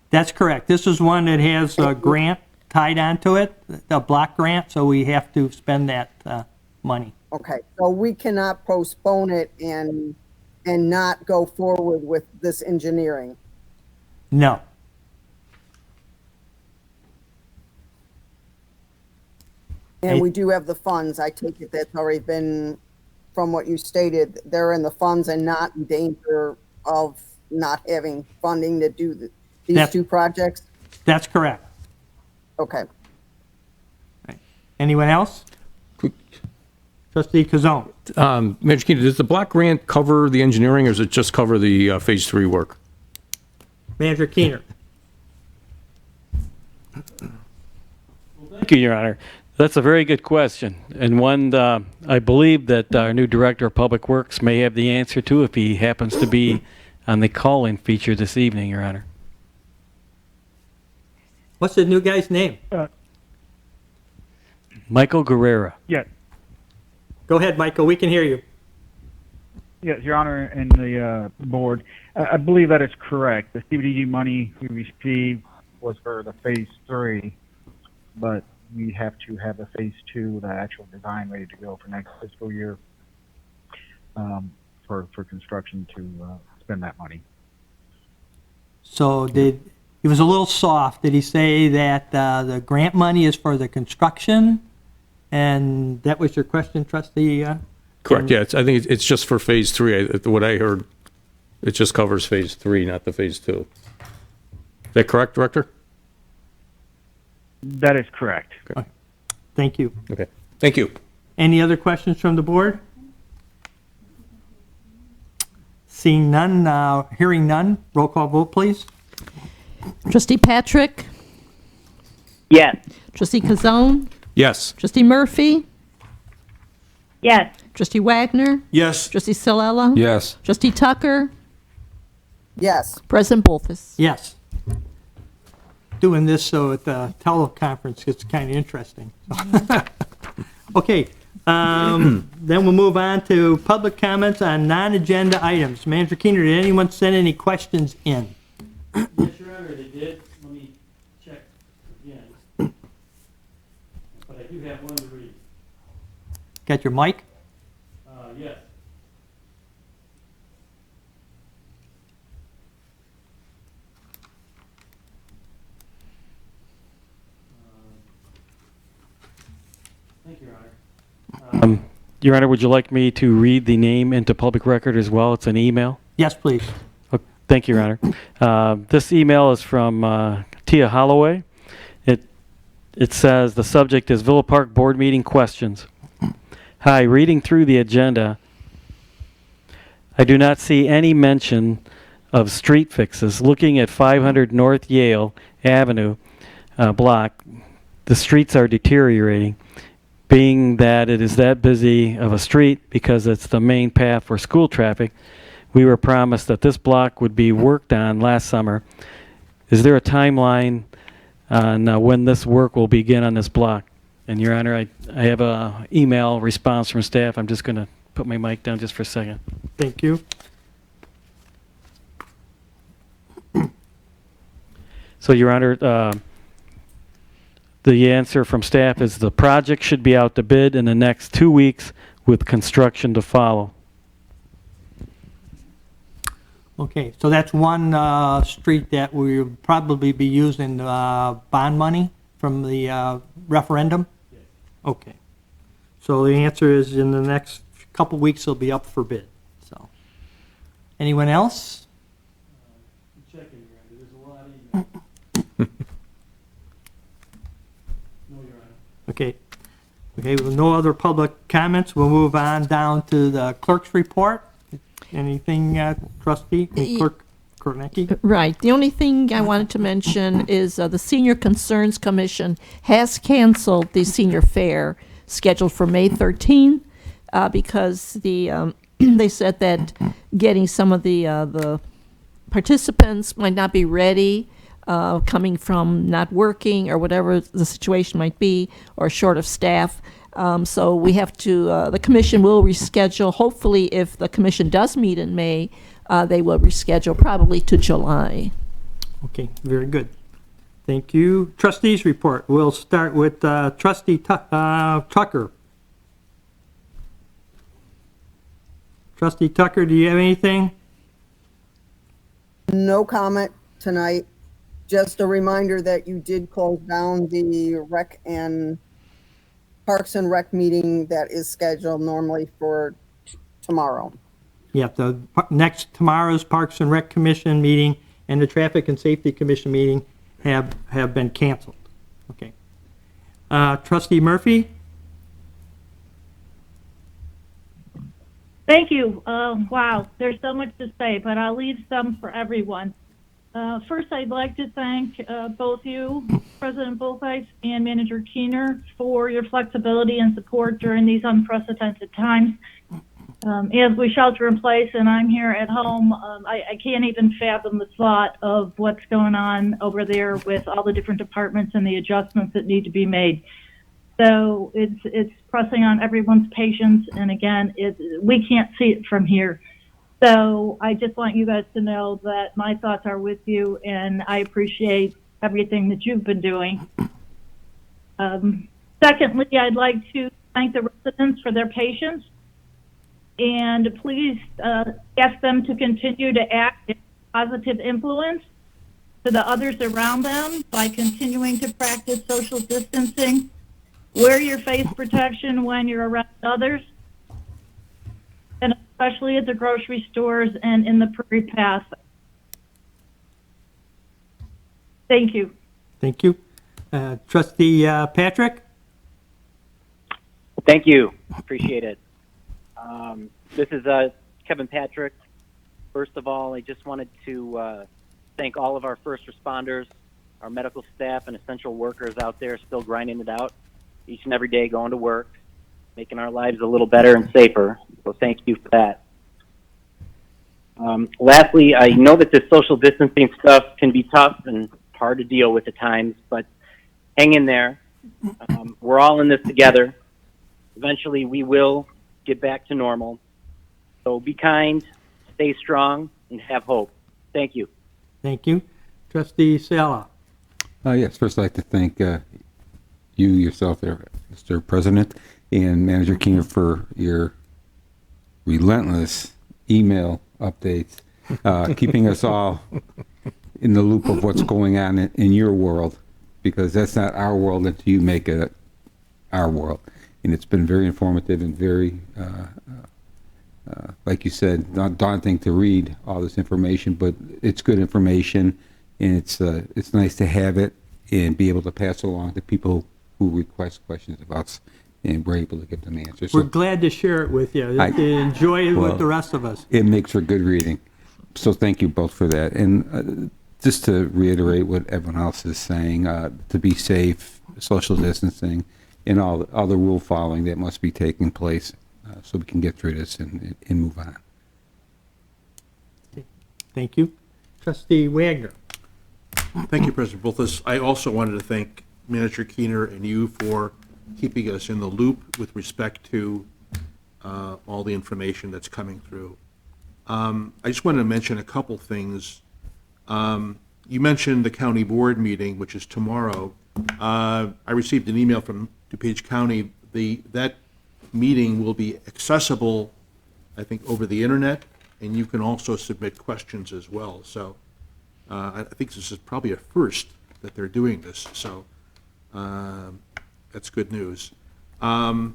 That's correct. This is one that has a grant tied onto it, a block grant, so we have to spend that money. Okay, so we cannot postpone it and not go forward with this engineering. No. And we do have the funds. I take it that's already been, from what you stated, they're in the funds and not in danger of not having funding to do these two projects? That's correct. Okay. Anyone else? Trustee Kazone. Manager Keener, does the block grant cover the engineering, or does it just cover the Phase 3 work? Manager Keener. Thank you, Your Honor. That's a very good question, and one I believe that our new Director of Public Works may have the answer to if he happens to be on the call-in feature this evening, Your Honor. What's the new guy's name? Michael Guerrera. Yeah, Go ahead, Michael. We can hear you. yes, Your Honor, and the board. I believe that is correct. The CBDG money we received was for the Phase 3, but we have to have a Phase 2, the actual design ready to go for next fiscal year for construction to spend that money. So he was a little soft. Did he say that the grant money is for the construction? And that was your question, Trustee? Correct, yeah. I think it's just for Phase 3. What I heard, it just covers Phase 3, not the Phase 2. Is that correct, Director? That is correct. Okay. Thank you. Okay, thank you. Any other questions from the board? Seeing none, hearing none, roll call vote, please. Trustee Patrick? Yes. Trustee Kazone? Yes. Trustee Murphy? Yes. Trustee Wagner? Yes. Trustee Silella? Yes. Trustee Tucker? Yes. President Bolthus. Yes. doing this so at the teleconference it's kind of interesting. Okay, then we'll move on to public comments on non-agenda items. Manager Keener, did anyone send any questions in? Yes, Your Honor, they did. Let me check again. But I do have one to read. Got your mic? Yes. Thank you, Your Honor. Your Honor, would you like me to read the name into public record as well? It's an email. Yes, please. Thank you, Your Honor. This email is from Tia Holloway. It says the subject is Villa Park Board Meeting Questions. Hi, reading through the agenda, I do not see any mention of street fixes. Looking at 500 North Yale Avenue block, the streets are deteriorating. Being that it is that busy of a street because it's the main path for school traffic, we were promised that this block would be worked on last summer. Is there a timeline on when this work will begin on this block? And Your Honor, I have a email response from staff. I'm just going to put my mic down just for a second. Thank you. So, Your Honor, the answer from staff is the project should be out to bid in the next 2 weeks with construction to follow. Okay, so that's one street that we'll probably be using bond money from the referendum? Yes. Okay. So the answer is in the next couple weeks it'll be up for bid. So, anyone else? I'm checking, Your Honor. There's a lot of emails. No, Your Honor. Okay. Okay, with no other public comments, we'll move on down to the clerk's report. Anything, trustee, clerk Kornecki? Right. The only thing I wanted to mention is the Senior Concerns Commission has canceled the senior fair scheduled for May 13 because the they said that getting some of the participants might not be ready, coming from not working or whatever the situation might be, or short of staff. So we have to, the commission will reschedule. Hopefully, if the commission does meet in May, they will reschedule probably to July. Okay, very good. Thank you. Trustees report. We'll start with trustee Tucker. Trustee Tucker, do you have anything? No comment tonight. Just a reminder that you did close down the Parks and Rec meeting that is scheduled normally for tomorrow. Yeah, the tomorrow's Parks and Rec Commission meeting and the Traffic and Safety Commission meeting have been canceled. Okay. Trustee Murphy? Thank you. Wow, there's so much to say, but I'll leave some for everyone. First, I'd like to thank both you, President Bullfight and Manager Keener, for your flexibility and support during these unprecedented times. As we shelter in place and I'm here at home, I can't even fathom the thought of what's going on over there with all the different departments and the adjustments that need to be made. So it's pressing on everyone's patience, and again, we can't see it from here. So I just want you guys to know that my thoughts are with you, and I appreciate everything that you've been doing. Secondly, I'd like to thank the residents for their patience, and please ask them to continue to act in positive influence to the others around them by continuing to practice social distancing. Wear your face protection when you're around others, and especially at the grocery stores and in the Prairie Path. Thank you. Thank you. Trustee Patrick? Thank you. Appreciate it. This is Kevin Patrick. First of all, I just wanted to thank all of our first responders, our medical staff, and essential workers out there still grinding it out each and every day, going to work, making our lives a little better and safer. So thank you for that. Lastly, I know that this social distancing stuff can be tough and hard to deal with at times, but hang in there. We're all in this together. Eventually, we will get back to normal. So be kind, stay strong, and have hope. Thank you. Thank you. Trustee Sala. Yes, first I'd like to thank you yourself there, Mr. President, and Manager Keener for your relentless email updates, keeping us all in the loop of what's going on in your world, because that's not our world until you make it our world. And it's been very informative and very, like you said, not daunting to read all this information, but it's good information, and it's nice to have it and be able to pass along to people who request questions about us, and we're able to give them answers. We're So glad to share it with you. Enjoy it with the rest of us. it makes for good reading. So thank you both for that. And just to reiterate what everyone else is saying, to be safe, social distancing, and all the rule following that must be taking place so we can get through this and move on. Thank you. Trustee Wagner. Thank you, President Bulthus. I also wanted to thank Manager Keener and you for keeping us in the loop with respect to all the information that's coming through. I just wanted to mention a couple things. You mentioned the county board meeting, which is tomorrow. I received an email from DuPage County. That meeting will be accessible, I think, over the internet, and you can also submit questions as well. So I think this is probably a first that they're doing this, so that's good news. I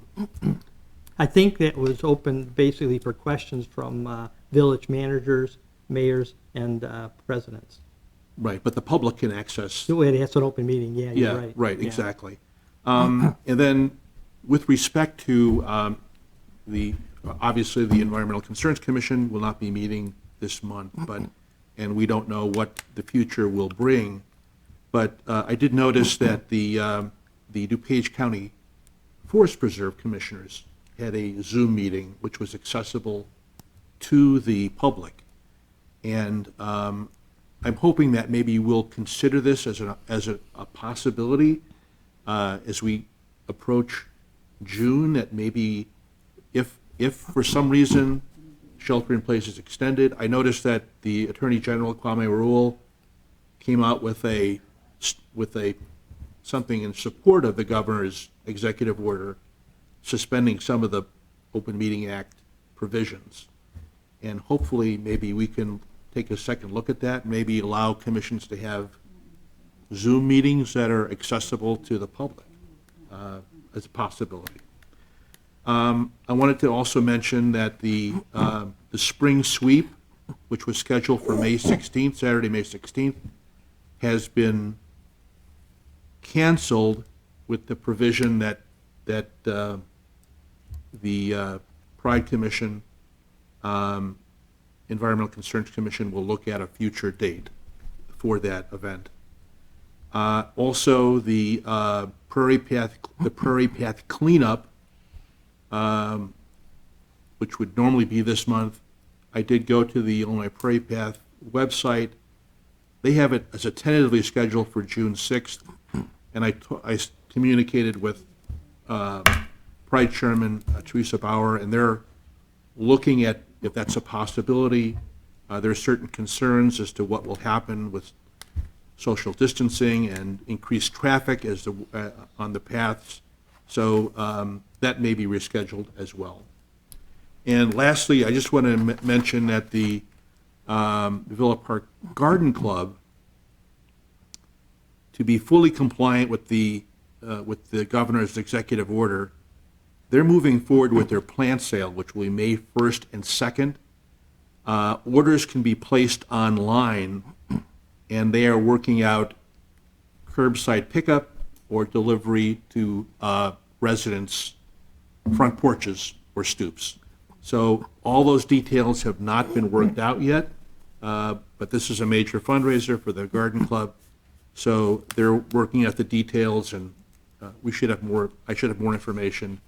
think that was open basically for questions from village managers, mayors, and presidents. Right, but the public can access. That's an open meeting, yeah, you're right. Yeah, right, Yeah. exactly. And then with respect to obviously the Environmental Concerns Commission will not be meeting this month, and we don't know what the future will bring. But I did notice that the DuPage County Forest Preserve Commissioners had a Zoom meeting, which was accessible to the public. And I'm hoping that maybe we'll consider this as a possibility as we approach June, that maybe if for some reason shelter in place is extended. I noticed that the Attorney General, Kwame Rule, came out with something in support of the governor's executive order suspending some of the Open Meeting Act provisions. And hopefully maybe we can take a second look at that, maybe allow commissions to have Zoom meetings that are accessible to the public as a possibility. I wanted to also mention that the spring sweep, which was scheduled for May 16th, Saturday, May 16th, has been canceled with the provision that the Pride Commission, Environmental Concerns Commission will look at a future date for that event. Also, the Prairie Path cleanup, which would normally be this month. I did go to the Illinois Prairie Path website. They have it as a tentatively scheduled for June 6th, and I communicated with Pride Chairman Teresa Bauer, and they're looking at if that's a possibility. There are certain concerns as to what will happen with social distancing and increased traffic on the paths. So that may be rescheduled as well. And lastly, I just want to mention that the Villa Park Garden Club, to be fully compliant with the governor's executive order, they're moving forward with their plant sale, which will be May 1st and 2nd. Orders can be placed online, and they are working out curbside pickup or delivery to residents' front porches or stoops. So all those details have not been worked out yet, but this is a major fundraiser for the Garden Club. So they're working out the details, and I should have more information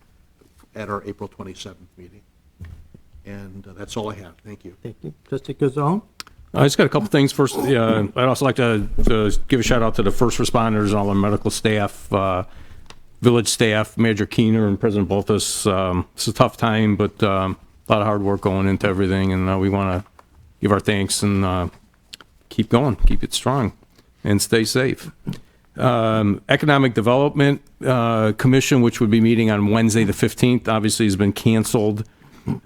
at our April 27th meeting. And that's all I have. Thank you. Thank you. Trustee Guzon? I just got a couple things. First, I'd also like to give a shout out to the first responders and all the medical staff, village staff, Major Keener and President Bolthus. It's a tough time, but a lot of hard work going into everything, and we want to give our thanks and keep going, keep it strong, and stay safe. Economic Development Commission, which would be meeting on Wednesday the 15th, obviously has been canceled.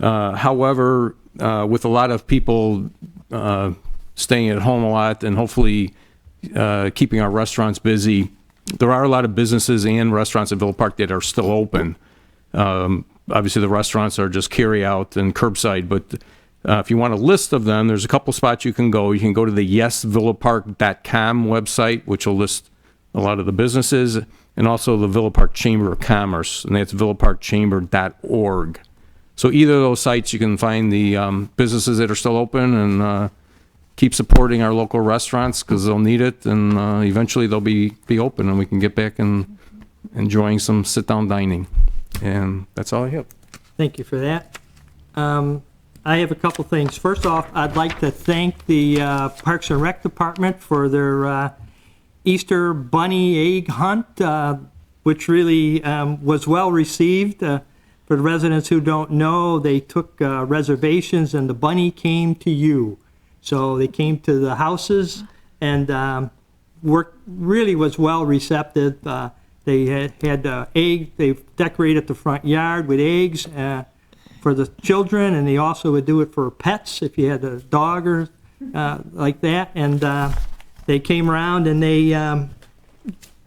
However, with a lot of people staying at home a lot and hopefully keeping our restaurants busy, there are a lot of businesses and restaurants in Villa Park that are still open. Obviously, the restaurants are just carry out and curbside, but if you want a list of them, there's a couple spots you can go. You can go to the yesvillapark.com website, which will list a lot of the businesses, and also the Villa Park Chamber of Commerce, and that's villaparkchamber.org. So either of those sites, you can find the businesses that are still open and keep supporting our local restaurants because they'll need it, and eventually they'll be open and we can get back and enjoying some sit-down dining. And that's all I have. Thank you for that. I have a couple things. First off, I'd like to thank the Parks and Rec Department for their Easter Bunny egg hunt, which really was well received. For the residents who don't know, they took reservations and the bunny came to you. So they came to the houses and really was well receptive. They had eggs. They decorated the front yard with eggs for the children, and they also would do it for pets if you had a dog or like that. And they came around and they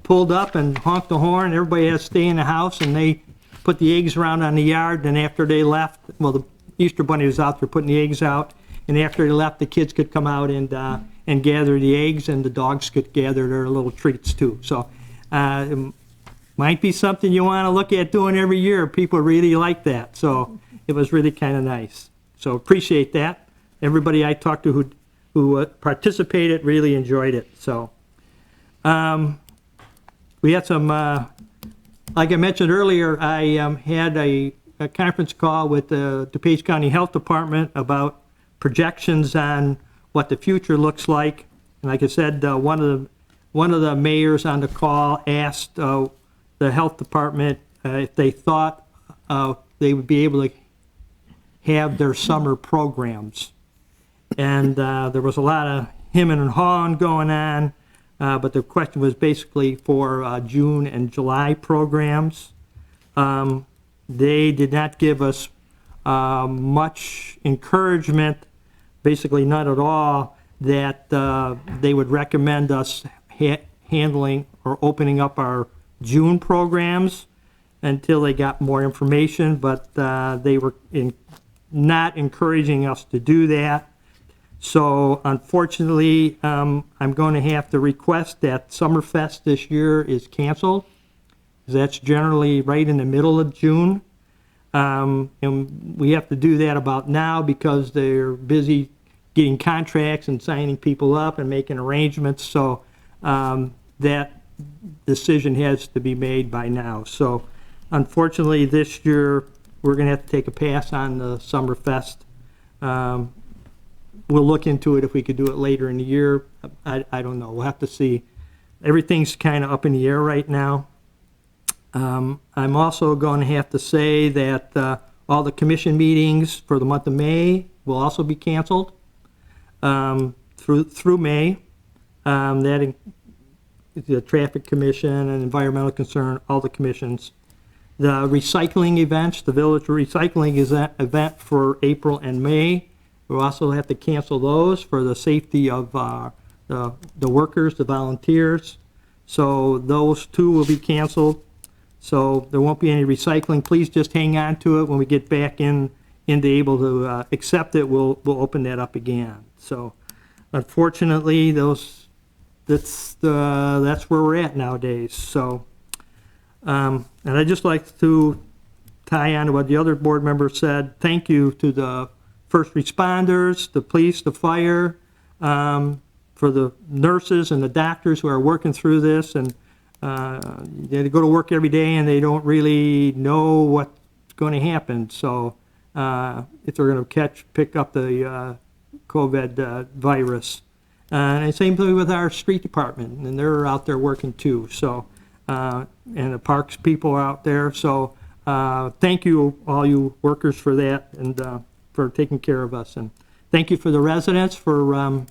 pulled up and honked the horn. Everybody had to stay in the house, and they put the eggs around on the yard. And after they left, well, the Easter Bunny was out there putting the eggs out. And after they left, the kids could come out and gather the eggs, and the dogs could gather their little treats too. So it might be something you want to look at doing every year. People really like that. So it was really kind of nice. So appreciate that. Everybody I talked to who participated really enjoyed it. So we had some, like I mentioned earlier, I had a conference call with the DuPage County Health Department about projections on what the future looks like. And like I said, one of the mayors on the call asked the health department if they thought they would be able to have their summer programs. And there was a lot of hemming and hawing going on, but the question was basically for June and July programs. They did not give us much encouragement, basically not at all, that they would recommend us handling or opening up our June programs until they got more information, but they were not encouraging us to do that. So unfortunately, I'm going to have to request that Summerfest this year is canceled. That's generally right in the middle of June. And we have to do that about now because they're busy getting contracts and signing people up and making arrangements. So that decision has to be made by now. So unfortunately, this year, we're going to have to take a pass on the Summerfest. We'll look into it if we could do it later in the year. I don't know. We'll have to see. Everything's kind of up in the air right now. I'm also going to have to say that all the commission meetings for the month of May will also be canceled through May. That the Traffic Commission and Environmental Concern, all the commissions. The recycling events, the village recycling event for April and May, we'll also have to cancel those for the safety of the workers, the volunteers. So those two will be canceled. So there won't be any recycling. Please just hang on to it. When we get back into able to accept it, we'll open that up again. So unfortunately, that's where we're at nowadays. So and I'd just like to tie on to what the other board member said. Thank you to the first responders, the police, the fire, for the nurses and the doctors who are working through this, and they go to work every day and they don't really know what's going to happen. So if they're going to pick up the COVID virus. And same thing with our street department, and they're out there working too. So, and the parks people are out there. So, thank you, all you workers, for that and for taking care of us. And thank you for the residents for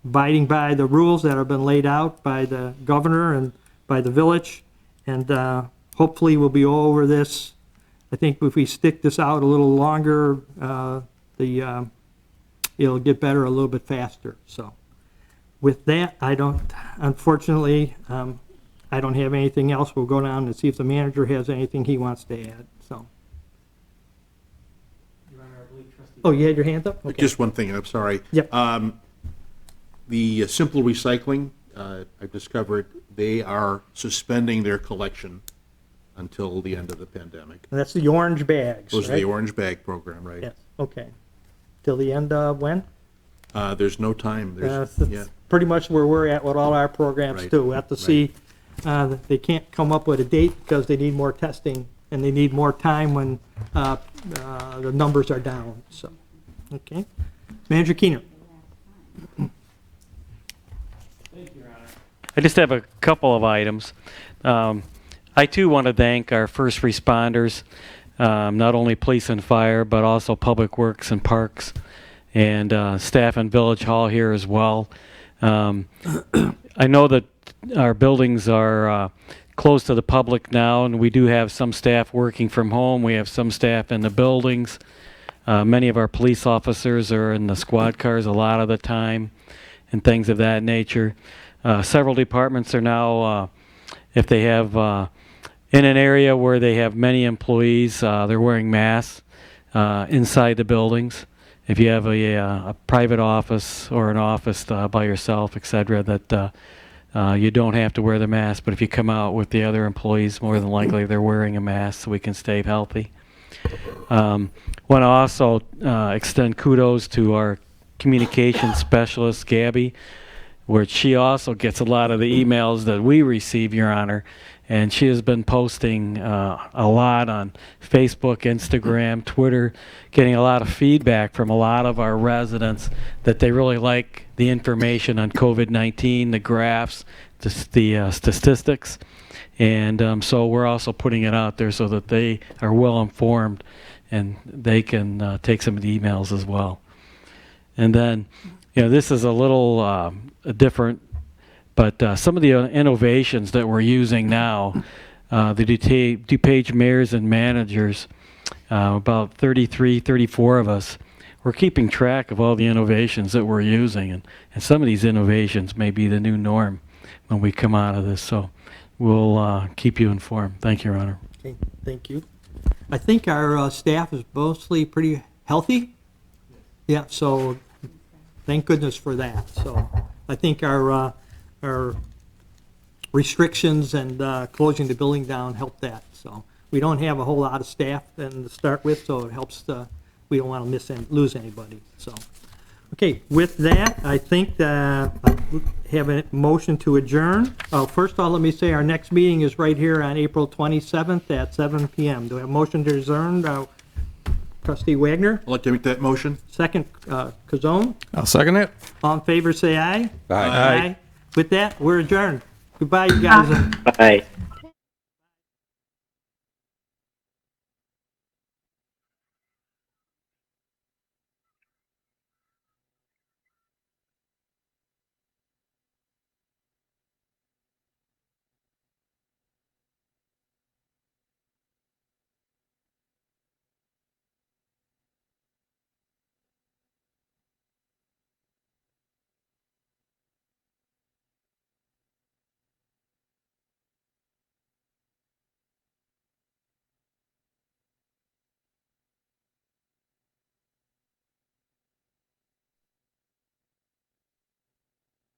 abiding by the rules that have been laid out by the governor and by the village. And hopefully we'll be over this. I think if we stick this out a little longer, it'll get better a little bit faster. So with that, unfortunately, I don't have anything else. We'll go down and see if the manager has anything he wants to add. So. Oh, you had your hand up? Okay. Just one thing, I'm sorry. Yep. The Simple Recycling, I've discovered they are suspending their collection until the end of the pandemic. And that's the orange bags, Those are right? the orange bag program, right? Yes, okay. Till the end of when? There's no time. There's, That's yeah. pretty much where we're at with all our programs Right, too. We have to see, they can't come up with a date because they need more testing and they need more time when the numbers are down, so, okay. Manager Keener. I just have a couple of items. I too want to thank our first responders, not only police and fire, but also public works and parks, and staff in Village Hall here as well. I know that our buildings are closed to the public now, and we do have some staff working from home. We have some staff in the buildings. Many of our police officers are in the squad cars a lot of the time, and things of that nature. Several departments are now, if they have, in an area where they have many employees, they're wearing masks inside the buildings. If you have a private office or an office by yourself, etc., that you don't have to wear the mask, but if you come out with the other employees, more than likely they're wearing a mask so we can stay healthy. Want to also extend kudos to our communications specialist, Gabby, where she also gets a lot of the emails that we receive, Your Honor, and she has been posting a lot on Facebook, Instagram, Twitter, getting a lot of feedback from a lot of our residents that they really like the information on COVID-19, the graphs, the statistics, and so we're also putting it out there so that they are well informed and they can take some of the emails as well. And then, you know, this is a little different, but some of the innovations that we're using now, the DuPage mayors and managers, about 33, 34 of us, we're keeping track of all the innovations that we're using, and some of these innovations may be the new norm when we come out of this, so we'll keep you informed. Thank you, Your Honor. Okay, thank you. I think our staff is mostly pretty healthy. Yeah, so thank goodness for that. So I think our restrictions and closing the building down helped that. So we don't have a whole lot of staff then to start with, so it helps. We don't want to lose anybody. So okay, with that, I think I have a motion to adjourn. First of all, let me say our next meeting is right here on April 27th at 7 p.m. Do I have a motion to adjourn? Trustee Wagner? I'd like to make that motion. Second, Cazone? I'll second it. All in favor, say aye. Aye. With that, we're adjourned. Goodbye, you guys. Bye.